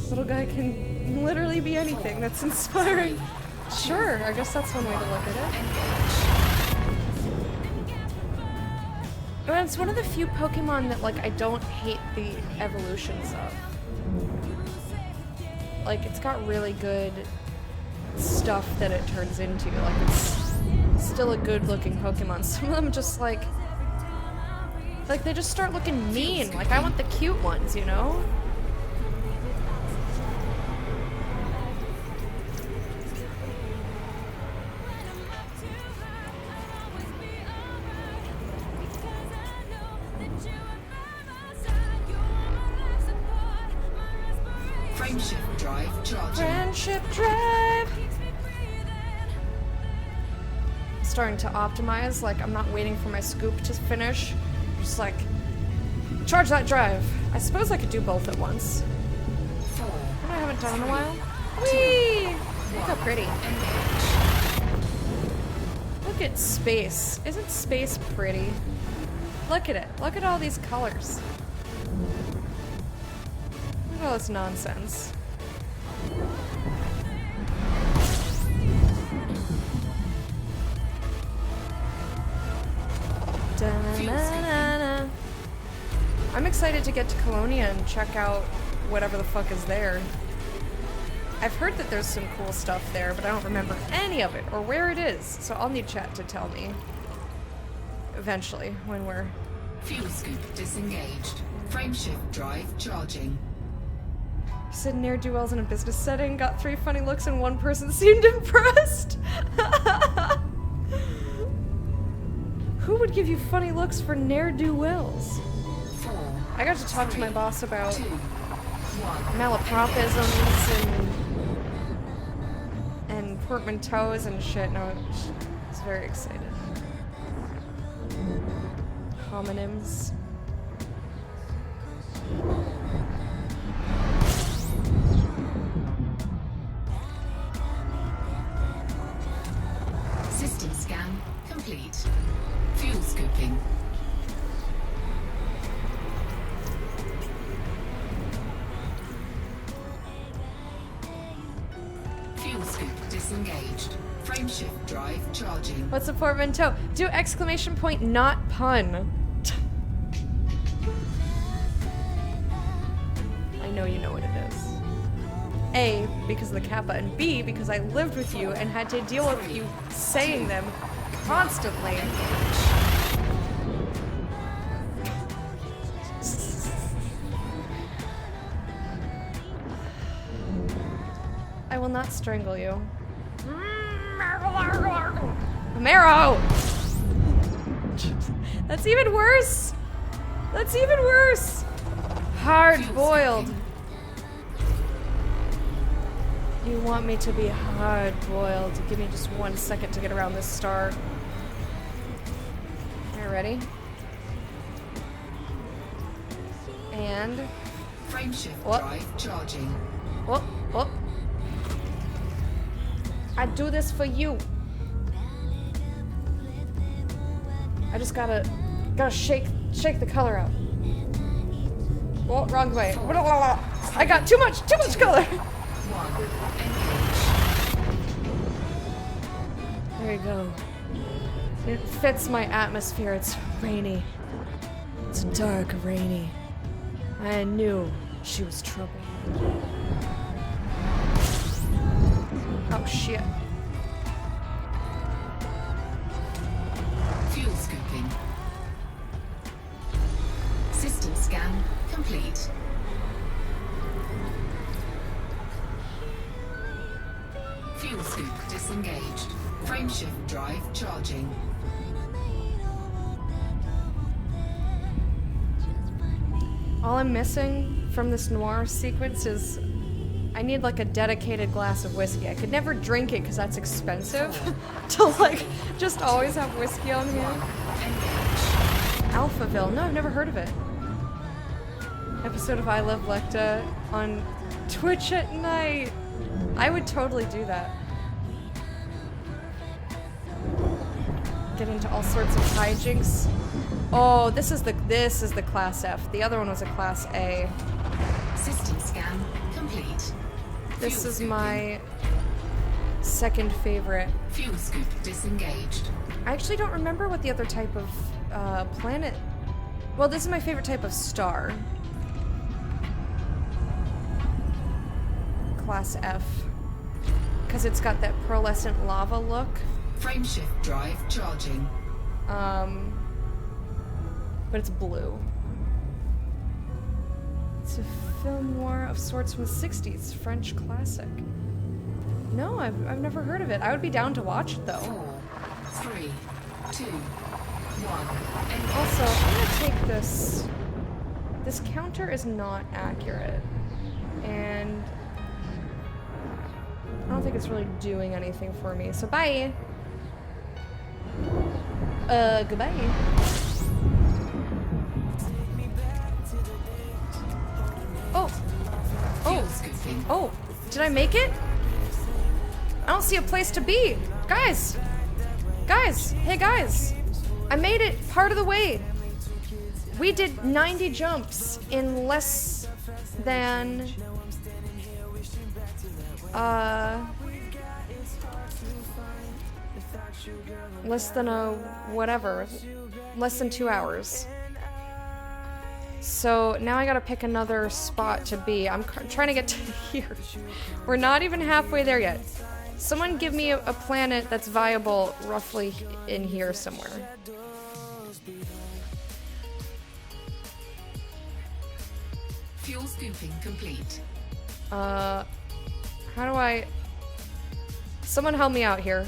Little guy can literally be anything. That's inspiring. Sure, I guess that's one way to look at it. But it's one of the few Pokemon that, like, I don't hate the evolutions of. Like, it's got really good stuff that it turns into. Like, it's still a good-looking Pokemon. Some of them just, like, they just start looking mean. Like, I want the cute ones, you know? Frameshift drive charging. Friendship drive! Starting to optimize, like, I'm not waiting for my scoop to finish. Just like, charge that drive. I suppose I could do both at once. 4, I haven't done in a while. Whee! Look how pretty. Look at space. Isn't space pretty? Look at it. Look at all these colors. Look at all this nonsense. Da-na-na-na. I'm excited to get to Colonia and check out whatever the fuck is there. I've heard that there's some cool stuff there, but I don't remember any of it or where it is, so I'll need chat to tell me. Eventually, when we're... Fuel scoop disengaged. Frameshift drive charging. Said ne'er-do-wells in a business setting, got 3 funny looks and one person seemed impressed. Who would give you funny looks for ne'er-do-wells? 4, I got to talk to my boss about 2, 1. malapropisms and portmanteaus and shit. No, I was very excited. Homonyms. System scan complete. Fuel scooping. Fuel scoop disengaged. Frameshift drive charging. What's a portmanteau? Do exclamation point, not pun. I know you know what it is. A, because of the kappa, and B, because I lived with you and had to deal with you saying them constantly. I will not strangle you. Marrow! That's even worse! That's even worse! Hard-boiled. You want me to be hard-boiled. Give me just 1 second to get around this star. Are you ready? And... Frameshift What? drive charging. Whoop, Oh. I do this for you. I just gotta shake the color out. Oh, wrong way. I got too much color. There you go. It fits my atmosphere. It's rainy. It's dark, rainy. I knew she was trouble. Oh shit. Fuel scooping. System scan complete. Fuel scoop disengaged. Frameshift drive charging. All I'm missing from this noir sequence is I need like a dedicated glass of whiskey. I could never drink it because that's expensive. To like just always have whiskey on hand. Alphaville. No, I've never heard of it. Episode of I Love Lecta on Twitch at night. I would totally do that. Get into all sorts of hijinks. Oh, this is the class F. The other one was a class A. System scan complete. This Fuel is scooping. my second favorite. Fuel scoop disengaged. I actually don't remember what the other type of planet. Well, this is my favorite type of star. Class F. Because it's got that pearlescent lava look. Frameshift drive charging. But it's blue. It's a film noir of sorts from the 60s, French classic. No, I've never heard of it. I would be down to watch it though. 4, 3, 2, 1. Also, I'm gonna take this. This counter is not accurate. And I don't think it's really doing anything for me. So bye. Goodbye. Oh. Fuel scooping. Oh, did I make it? I don't see a place to be. Guys. Guys. Hey, guys. I made it part of the way. We did 90 jumps in less than... less than a whatever. Less than 2 hours. So now I gotta pick another spot to be. I'm trying to get to here. We're not even halfway there yet. Someone give me a planet that's viable roughly in here somewhere. Fuel scooping complete. How do I... Someone help me out here.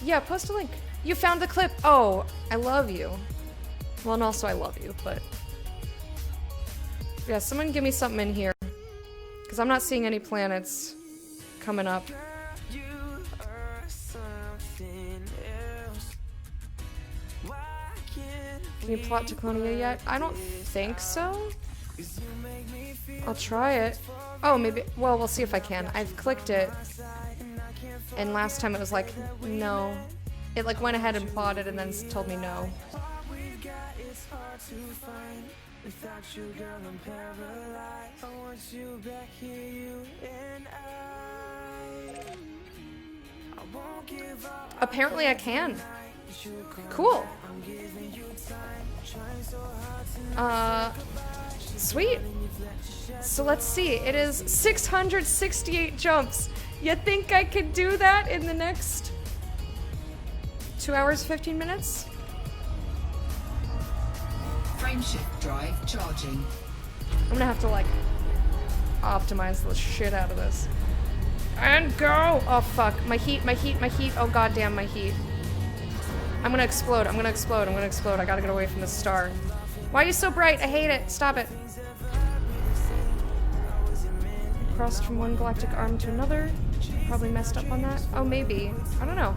Yeah, post a link. You found the clip. Oh, I love you. Well, and also I love you, but... Yeah, someone give me something in here. Because I'm not seeing any planets coming up. Can you plot Taclonia yet? I don't think so. I'll try it. Oh, maybe... Well, we'll see if I can. I've clicked it. And last time it was like, no. It like went ahead and plotted and then told me no. Apparently I can. Cool. Sweet. So let's see. It is 668 jumps. You think I could do that in the next 2 hours, 15 minutes? Frameshift drive charging. I'm gonna have to like optimize the shit out of this. And go! Oh fuck. My heat. Oh goddamn, my heat. I'm gonna explode. I gotta get away from this star. Why are you so bright? I hate it. Stop it. Crossed from one galactic arm to another. Probably messed up on that. Oh, maybe. I don't know.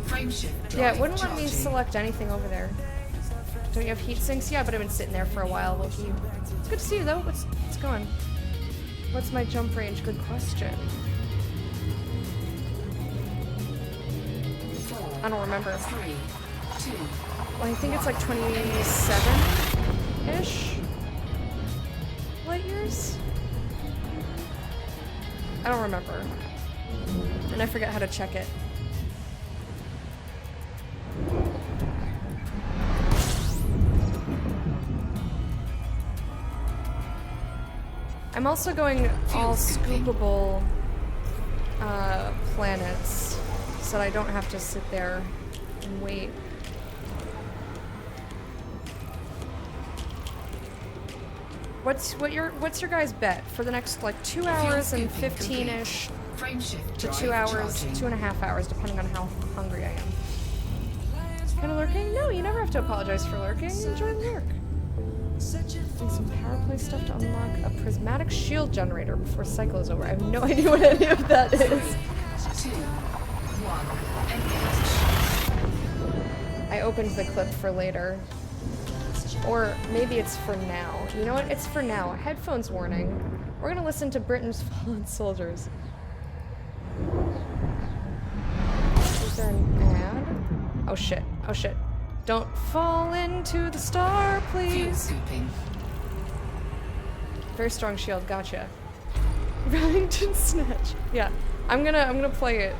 Frameshift drive Yeah, it wouldn't let me charging. select anything over there. Don't you have heat sinks? Yeah, but I've been sitting there for a while, Loki. It's good to see you, though. What's going? What's my jump range? Good question. I don't remember. 3, 2, Well, I think it's like 27-ish light years. I don't remember. And I forget how to check it. I'm also going all scoopable planets so that I don't have to sit there and wait. What's your guys' bet for the next like 2 hours and 15-ish frameshift to drive 2 hours, charging. 2.5 hours, depending on how hungry I am. Kind of lurking? No, you never have to apologize for lurking. Enjoy the lurk. Need some power play stuff to unlock a prismatic shield generator before cycle is over. I have no idea what any of that is. 2, 1, engage. I opened the clip for later. Or maybe it's for now. You know what? It's for now. Headphones warning. We're gonna listen to Britain's Fallen Soldiers. Is there an ad? Oh shit. Oh shit. Don't fall into the star, Fuel please. scooping. Very strong shield, gotcha. Remington Snatch. Yeah. I'm gonna play it.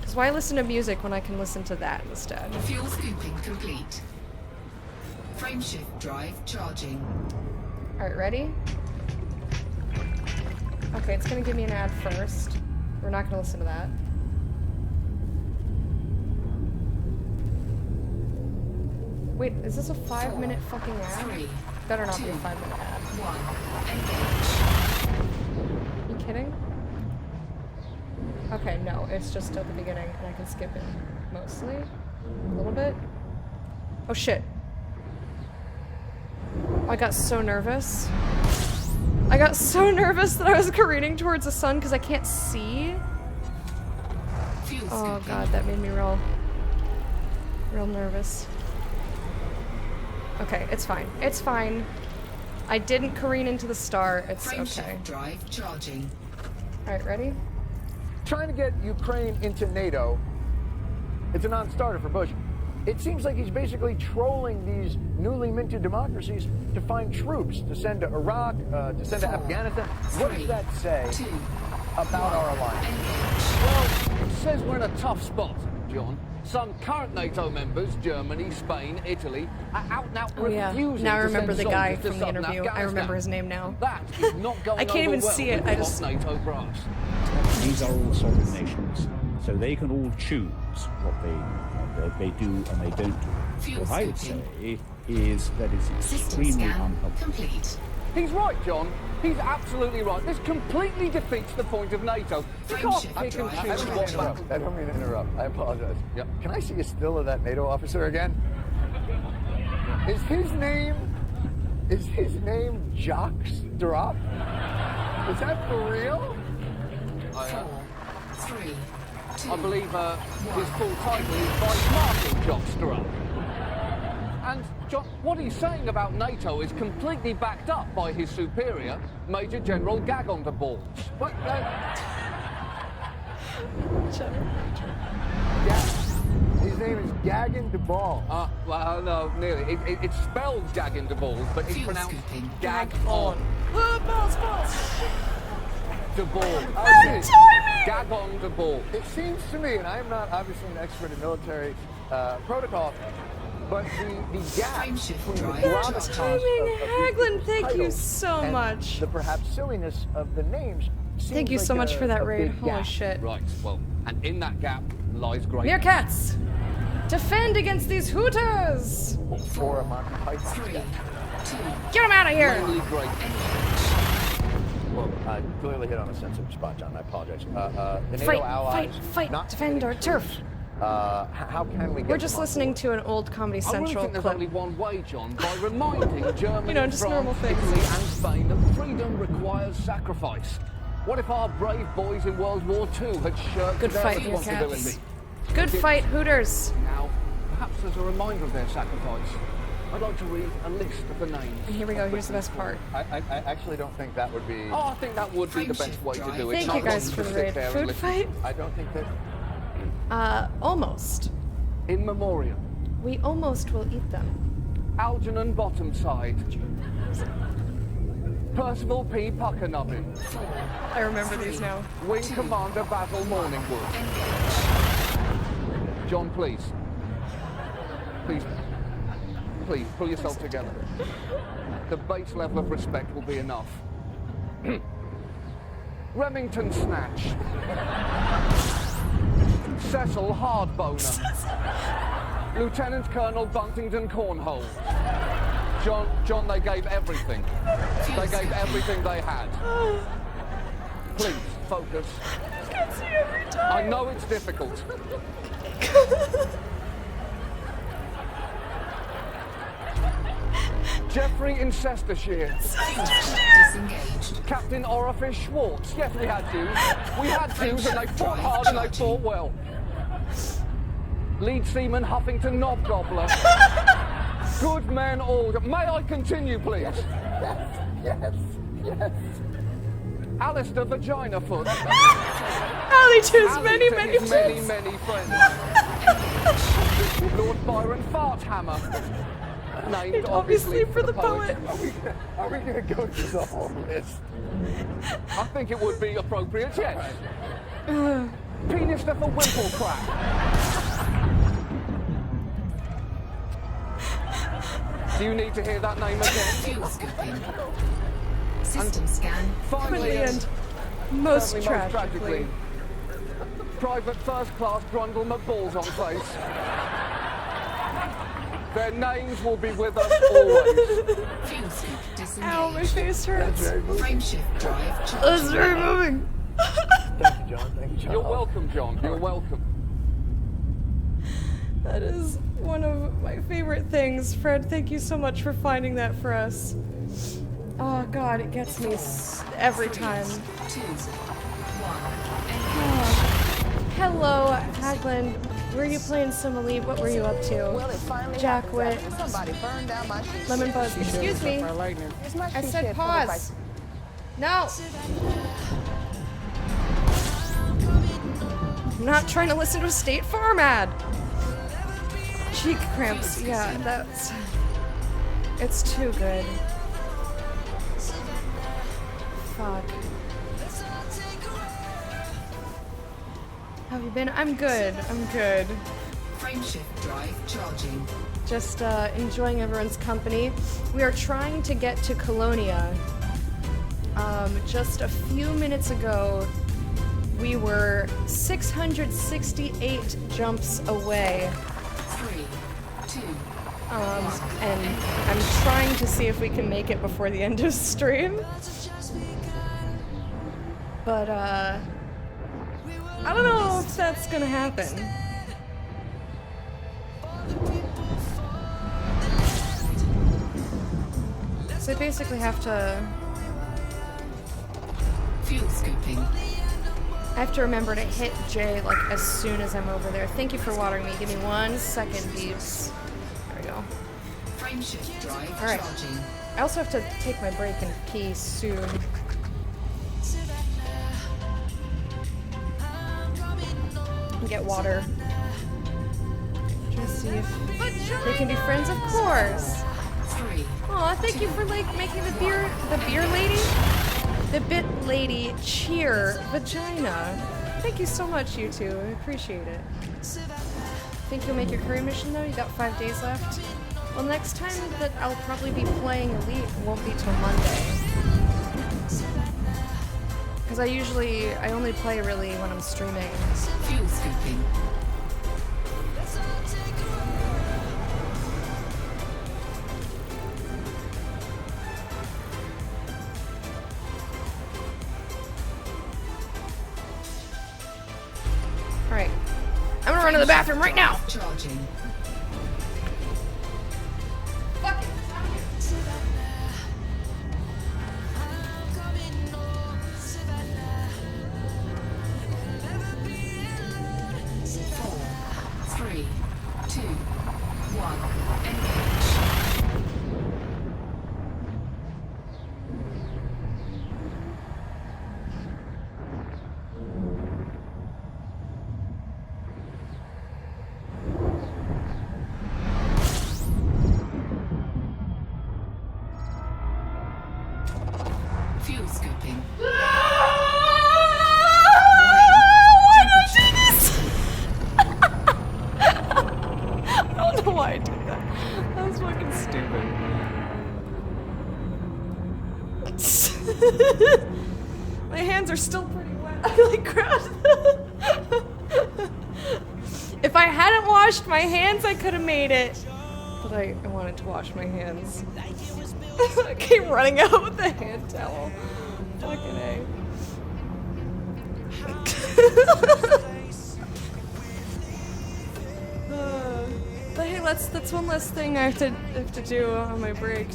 Cause why listen to music when I can listen to that instead? Fuel scooping complete. Frameshift drive charging. Alright, ready? Okay, it's gonna give me an ad first. We're not gonna listen to that. Wait, is this a 5-minute fucking ad? 3, Better not be a 5-minute ad. 1, engage. You kidding? Okay, no, it's just at the beginning and I can skip it mostly. A little bit. Oh shit. I got so nervous. I got so nervous that I was careening towards the sun because I can't see. Fuel Oh scooping. god, that made me real nervous. Okay, it's fine. It's fine. I didn't careen into the star. It's okay. Frameshift drive charging. Alright, ready? Trying to get Ukraine into NATO, it's a non-starter for Bush. It seems like he's basically trolling these newly minted democracies to find troops to send to Iraq, to send to 4, Afghanistan. What 3, does that say 2, about our alliance? engage. Well, it says we're in a tough spot, John. Some current NATO members, Germany, Spain, Italy, are out and out Oh yeah. refusing Now I to remember send the guy soldiers to from the southern interview. I remember Afghanistan. his name now. That is not going I can't over even well see it, with I top just- NATO brass. These are all sovereign nations, so they can all choose what they do and they don't do. Fuel What I would scooping. say is that it's System extremely scan unhelpful. complete. He's right, John. He's absolutely right. This completely defeats the point of NATO. You can't Frameshift pick and drive choose what charging. I don't mean to interrupt. I apologize. Yep. Can I see a still of that NATO officer again? Is his name Jacques Drop? Is that for real? 4, 3, 2, I believe his full title is Vice Marshal Jock Stirrup. And John, what he's saying about NATO is completely backed up by his superior, Major General Gag on the Balls. What? His name is Gagan de Ball. Well, no, nearly. It's spelled Gag in the Balls, but it's Fuel pronounced scooping. Gag on the Ball. Gag on the Ball. It seems to me, and I am not obviously an expert in military protocol, but the gap Frameshift between the drive gravitas charging. of Haglin, thank you titles so and much. the perhaps silliness of the names. Thank you seems so like much for that a raid. big Holy gap. shit. Right, well, and in that gap lies great. Meerkats! Defend against these hooters! Or a Monty Python 3, sketch. 2, Get them out of here! Mainly great. Well, I clearly hit on a sensitive spot, John. I apologize. The NATO Fight, allies, fight, not defend our committing turf. how can we get We're just them on listening board? to an old Comedy I really Central think there's clip. only one way, John, by reminding Germany, You know, just France, normal things. Italy and Spain that freedom requires sacrifice. What if our brave boys in World War II had shirked Good their fight, responsibility? Meerkats. Good fight, Hooters. Now, perhaps as a reminder of their sacrifice, I'd like to read a list of the names. And here we go, here's the best part. I actually don't think that would be. Oh, I think that would be the best way to do it. Thank Not you guys long for to the sit raid. there and Food listen. fight? I don't think that. Almost. In memoriam, We almost will eat them. Algernon Bottomside, Percival P. Puckernubbin, I remember these now. Wing Commander Basil Morningwood. John, please. Please, pull yourself together. The base level of respect will be enough. Remington Snatch. Cecil Hardboner. Lieutenant Colonel Buntington Cornhole. John, they gave everything. They gave everything they had. Please, focus. I know it's difficult. Jeffrey Incestershire. Disengaged. Captain Orifice Schwartz. Yes, we had Jews. We had Jews and they fought hard and they fought well. Lead Seaman Huffington Knobgobbler. Good men all. May I continue, please? Yes. Alistair Vaginafoot. Ali to his Ali many, to many his friends. many friends. Lord Byron Farthammer. Named Obviously for the poet. Are we gonna go through the whole list? I think it would be appropriate, yes. Penis for Wimplecrap. Do you need to hear that name again? Fuel scooping. System scan. Finally, Brilliant. Most certainly most tragically. tragically, Private First Class Grundle McBalls on face. Their names will be with us always. Fuel scoop disengaged. Ow, my face hurts. Frameshift drive That's charging. very moving. Thank you, John. Thank you, John. You're welcome, John. You're welcome. That is one of my favorite things. Fred, thank you so much for finding that for us. Oh god, it gets me every time. 2, 1. Hello, Hagland. Were you playing some Elite? What were you up to? Jack Wit. Somebody burned down my sheet. Lemon Buzz. Excuse me. It's my I sheet said shed pause. No. I'm not trying to listen to a State Farm ad. Cheek cramps. Yeah, that's. It's too good. Fuck. How have you been? I'm good. I'm good. Frameshift drive charging. Just enjoying everyone's company. We are trying to get to Colonia. Just a few minutes ago, we were 668 jumps away. 3, 2, And I'm trying to see if we can make it before the end of stream. But, I don't know if that's gonna happen. So I basically have to... fuel scooping. I have to remember to hit J, like, as soon as I'm over there. Thank you for watering me. Give me 1 second, Beeps. There we go. Frameshift drive Alright. charging. I also have to take my break and pee soon. And get water. Trying to see if they can be friends, of course. 3, Aw, thank you for like making the beer lady, the bit lady cheer vagina. Thank you so much, you two. I appreciate it. Think you'll make your career mission though? You got 5 days left. Well, next time that I'll probably be playing Elite won't be till Monday. Because I only play really when I'm streaming. fuel scooping. Alright. I'm gonna run to the bathroom right now! Charging. Fuck it! 4, 3, 2, 1. Engage. washed my hands, I could have made it. But I wanted to wash my hands. I keep running out with the hand towel. Fucking A. But hey, that's one less thing I have to do on my break.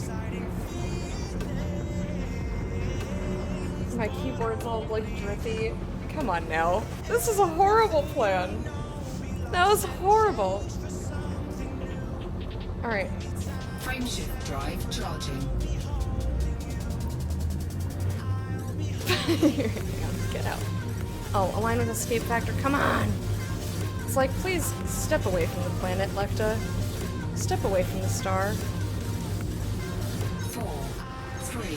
My keyboard's all like drippy. Come on now. This is a horrible plan. That was horrible. Alright. Frameshift drive charging. Get out. Oh, align with escape factor. Come on! It's like, please step away from the planet, Lecta. Step away from the star. 4, 3, 2,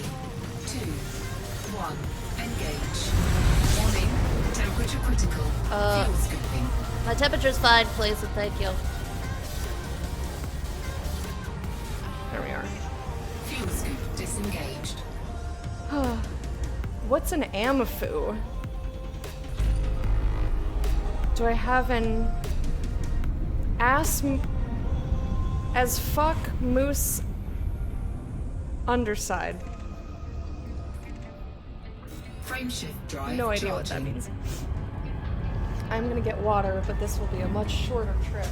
1. Engage. Warning. Temperature critical. Fuel scooping. My temperature's fine, please, and thank you. There we are. Fuel scoop disengaged. What's an Amafu? Do I have an ass as fuck moose underside? Frameshift drive No idea what that means. I'm gonna get water, but this will be a much shorter trip.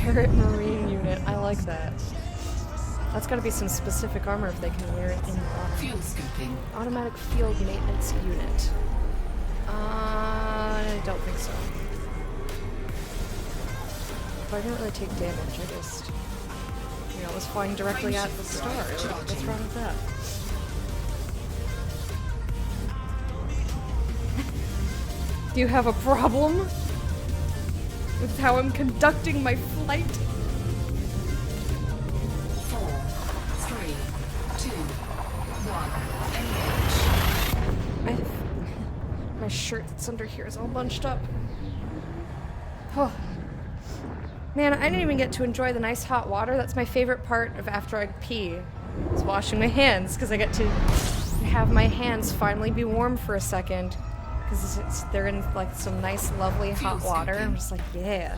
Parrot Marine unit. I like that. That's gotta be some specific armor if they can wear it in the water. Fuel scooping. Automatic field maintenance unit. I don't think so. But I didn't really take damage, I just... You know, I was flying directly at the star. What's wrong with that? Do you have a problem with how I'm conducting my flight? 4, 3, 2, 1. Engage. My shirt that's under here is all bunched up. Oh. Man, I didn't even get to enjoy the nice hot water. That's my favorite part of after I pee, is washing my hands, because I get to have my hands finally be warm for a second. Because they're in like some nice, lovely hot water. I'm just like, yeah.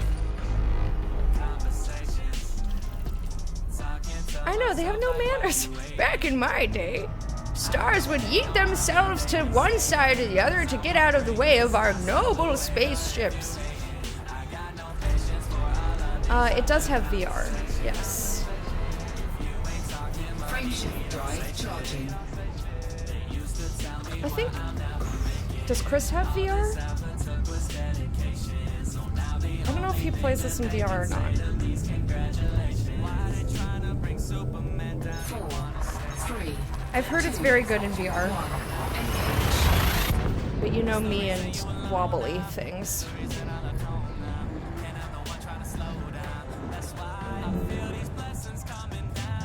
I know, they have no manners. Back in my day, stars would yeet themselves to one side or the other to get out of the way of our noble spaceships. It does have VR, yes. Frameshift drive charging. I think... Does Chris have VR? I don't know if he plays this in VR or not. 4, 3. I've heard it's very good in VR. But you know me and wobbly things.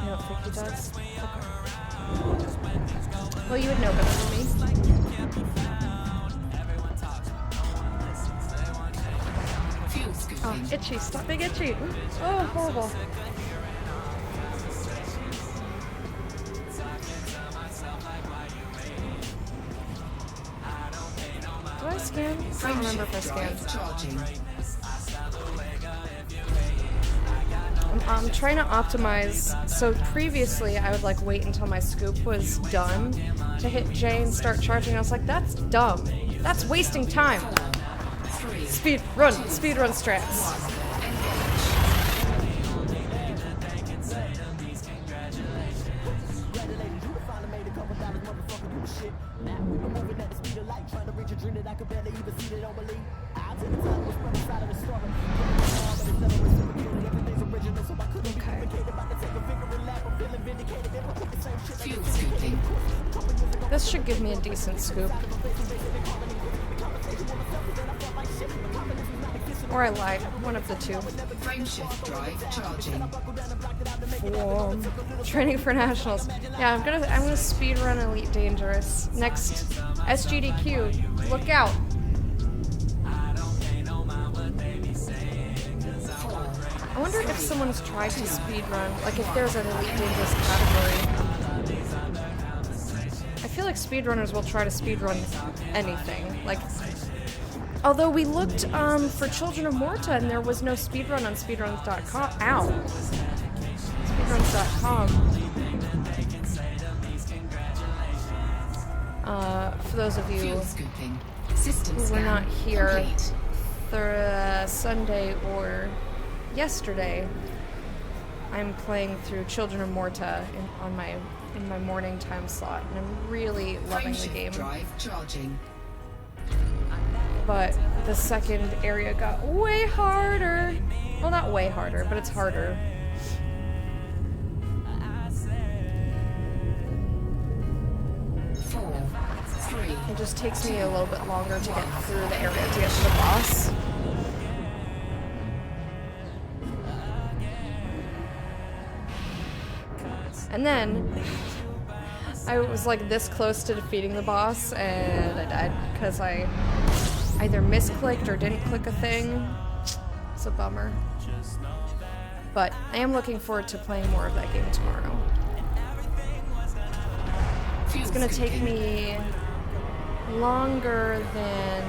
I don't think he does. Okay. Well, you would know better than me. Oh, itchy. Stop being itchy. Oh, horrible. Did I scan? I don't remember if I scanned. I'm trying to optimize. So previously, I would like wait until my scoop was done to hit J and start charging. I was like, that's dumb. That's wasting time. Speed run strats. This should give me a decent scoop. Or I lied. One of the two. Frameshift drive charging. Training for nationals. Yeah, I'm gonna speed run Elite Dangerous. Next SGDQ. Look out. I wonder if someone's tried to speed run, like if there's an Elite Dangerous category. I feel like speedrunners will try to speedrun anything. Like, although we looked for Children of Morta and there was no speedrun on speedruns.com. Ow. Speedruns.com. For those of you who were not here Sunday or yesterday, I'm playing through Children of Morta in my morning time slot, and I'm really loving the game. But the second area got way harder. Well, not way harder, but it's harder. It just takes me a little bit longer to get through the area to get to the boss. And then I was like this close to defeating the boss, and I died because I either misclicked or didn't click a thing. It's a bummer. But I am looking forward to playing more of that game tomorrow. It's gonna take me longer than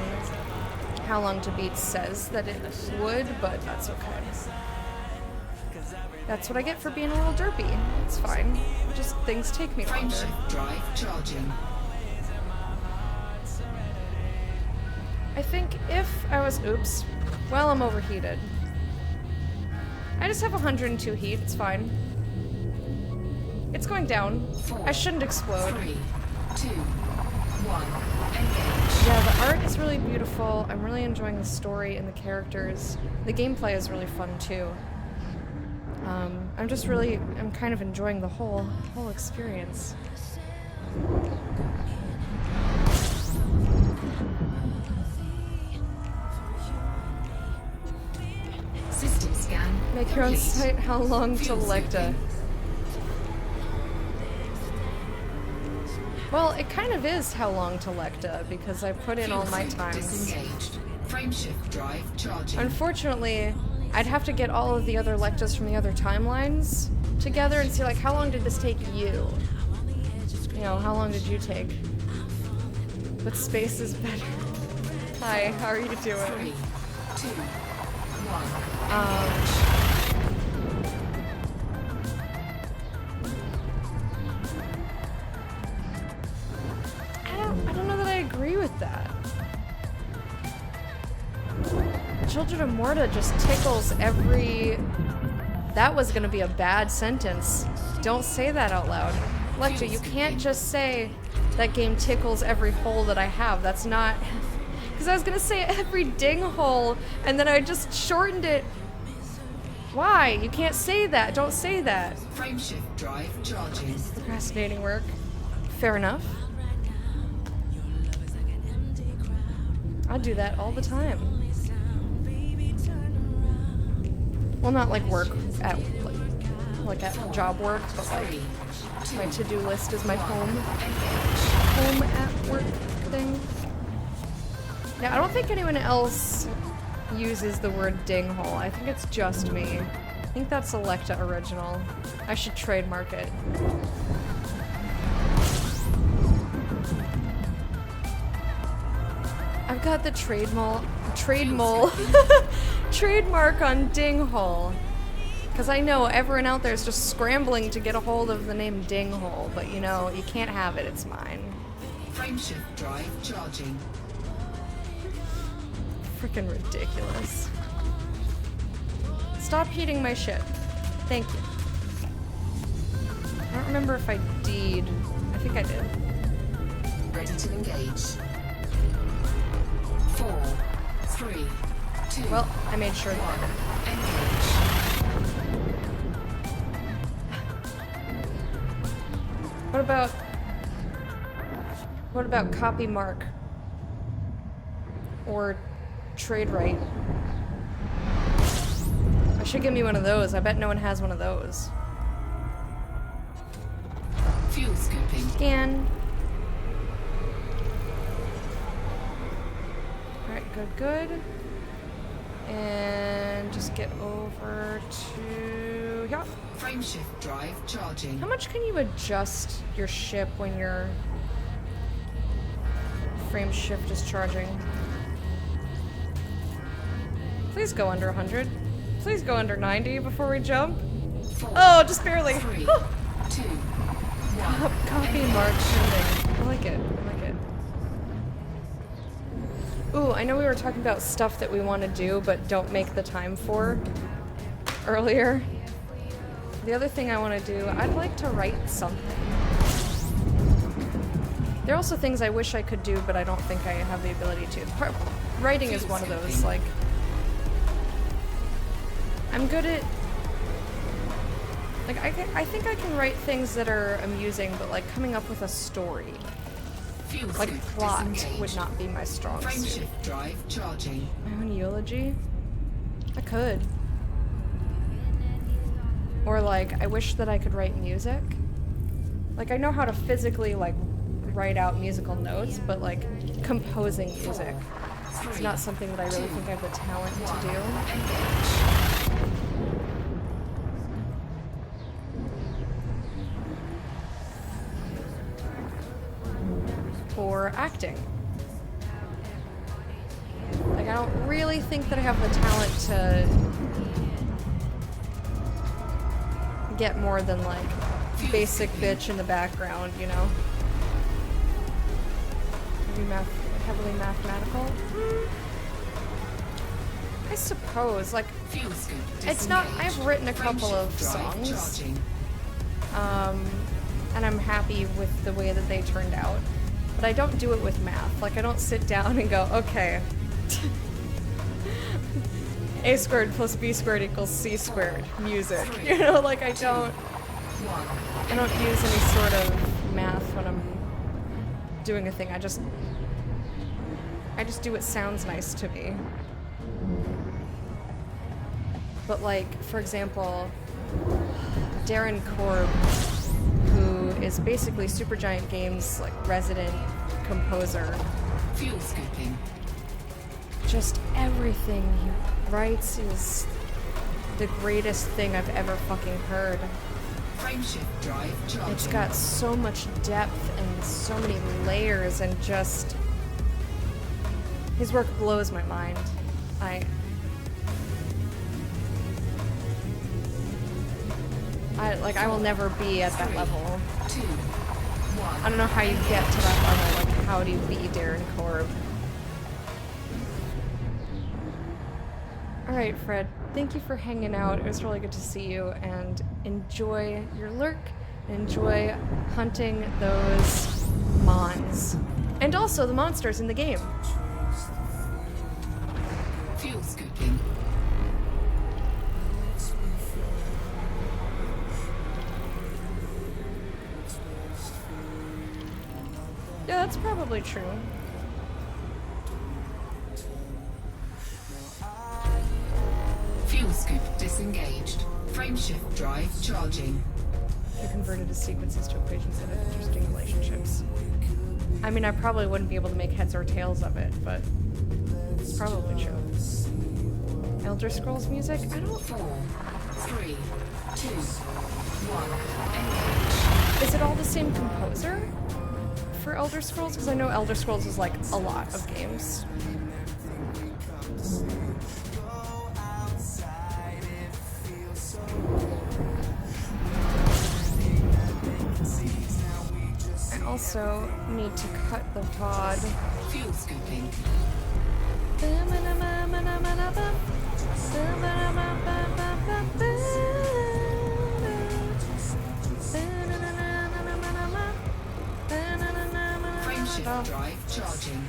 How Long to Beat says that it would, but that's okay. That's what I get for being a little derpy. It's fine. Just things take me longer. Drive charging. I think if I was... Oops. Well, I'm overheated. I just have 102 heat. It's fine. It's going down. I shouldn't explode. 3, 2, 1, engage. Yeah, the art is really beautiful. I'm really enjoying the story and the characters. The gameplay is really fun, too. I'm kind of enjoying the whole experience. System scan. Make your own site. How long to Lecta? Well, it kind of is How Long to Lecta because I put in all my times. Disengaged. Frameshift drive charging. Unfortunately, I'd have to get all of the other Lectas from the other timelines together and see, like, how long did this take you? You know, how long did you take? But space is better. Hi, how are you doing? 3, 2, 1. I don't know that I agree with that. Children of Morta just tickles every... That was gonna be a bad sentence. Don't say that out loud. Lecta, you can't just say that game tickles every hole that I have. That's not... Because I was gonna say every ding hole, and then I just shortened it. Why? You can't say that. Don't say that. Frameshift drive charging. Procrastinating work. Fair enough. I do that all the time. Well, not like work at like at job work, but like my to-do list is my home at work thing. Now, I don't think anyone else uses the word dinghole. I think it's just me. I think that's a Lecta original. I should trademark it. I've got the trademark on dinghole. Because I know everyone out there is just scrambling to get a hold of the name dinghole, but you know, you can't have it, it's mine. Frameshift drive charging. Freaking ridiculous. Stop heating my shit. Thank you. I don't remember if I D'd. I think I did. Ready to engage. 4, 3, 2. Well, I made sure that. Engage. What about copy mark? Or trade right? should give me one of those. I bet no one has one of those. Fuel scooping. Scan. Alright, good. And just get over to... yeah. Frameshift drive charging. How much can you adjust your ship when your frame shift is charging? Please go under 100. Please go under 90 before we jump. 4, Oh, just barely. 3, 2, 1. Copy mark shooting. I like it. Ooh, I know we were talking about stuff that we want to do but don't make the time for earlier. The other thing I want to do, I'd like to write something. There are also things I wish I could do, but I don't think I have the ability to. Writing is one of those, like... I'm good at... like, I think I can write things that are amusing, but like coming up with a story. Like plot would not be my strong suit. Frameshift drive charging. My own eulogy? I could. Or like, I wish that I could write music. Like, I know how to physically like write out musical notes, but like composing music is not something that I really think I have the talent to do. For acting. Like, I don't really think that I have the talent to get more than like basic bitch in the background, you know? Maybe heavily mathematical? I suppose, like, it's not, I've written a couple of songs, and I'm happy with the way that they turned out. But I don't do it with math. Like, I don't sit down and go, okay, a squared plus b squared equals c squared, music. You know, like, I don't use any sort of math when I'm doing a thing. I just do what sounds nice to me. But like, for example, Darren Korb, who is basically Supergiant Games' like resident composer. Fuel scooping. Just everything he writes is the greatest thing I've ever fucking heard. Frameshift drive charging. It's got so much depth and so many layers, and just his work blows my mind. I will never be at that level. 2, 1. I don't know how you get to that level. Like, how do you be Darren Korb? Alright, Fred. Thank you for hanging out. It was really good to see you, and enjoy your lurk. Enjoy hunting those mons. And also the monsters in the game. Fuel scooping. Yeah, that's probably true. Fuel scoop disengaged. Frameshift drive charging. You're converted to sequences to equations that have interesting relationships. I mean, I probably wouldn't be able to make heads or tails of it, but it's probably true. Elder Scrolls music? I don't... 4, 3, 2, 1. Is it all the same composer for Elder Scrolls? Because I know Elder Scrolls is like a lot of games. I also need to cut the VOD. Fuel scooping. Frameshift drive charging.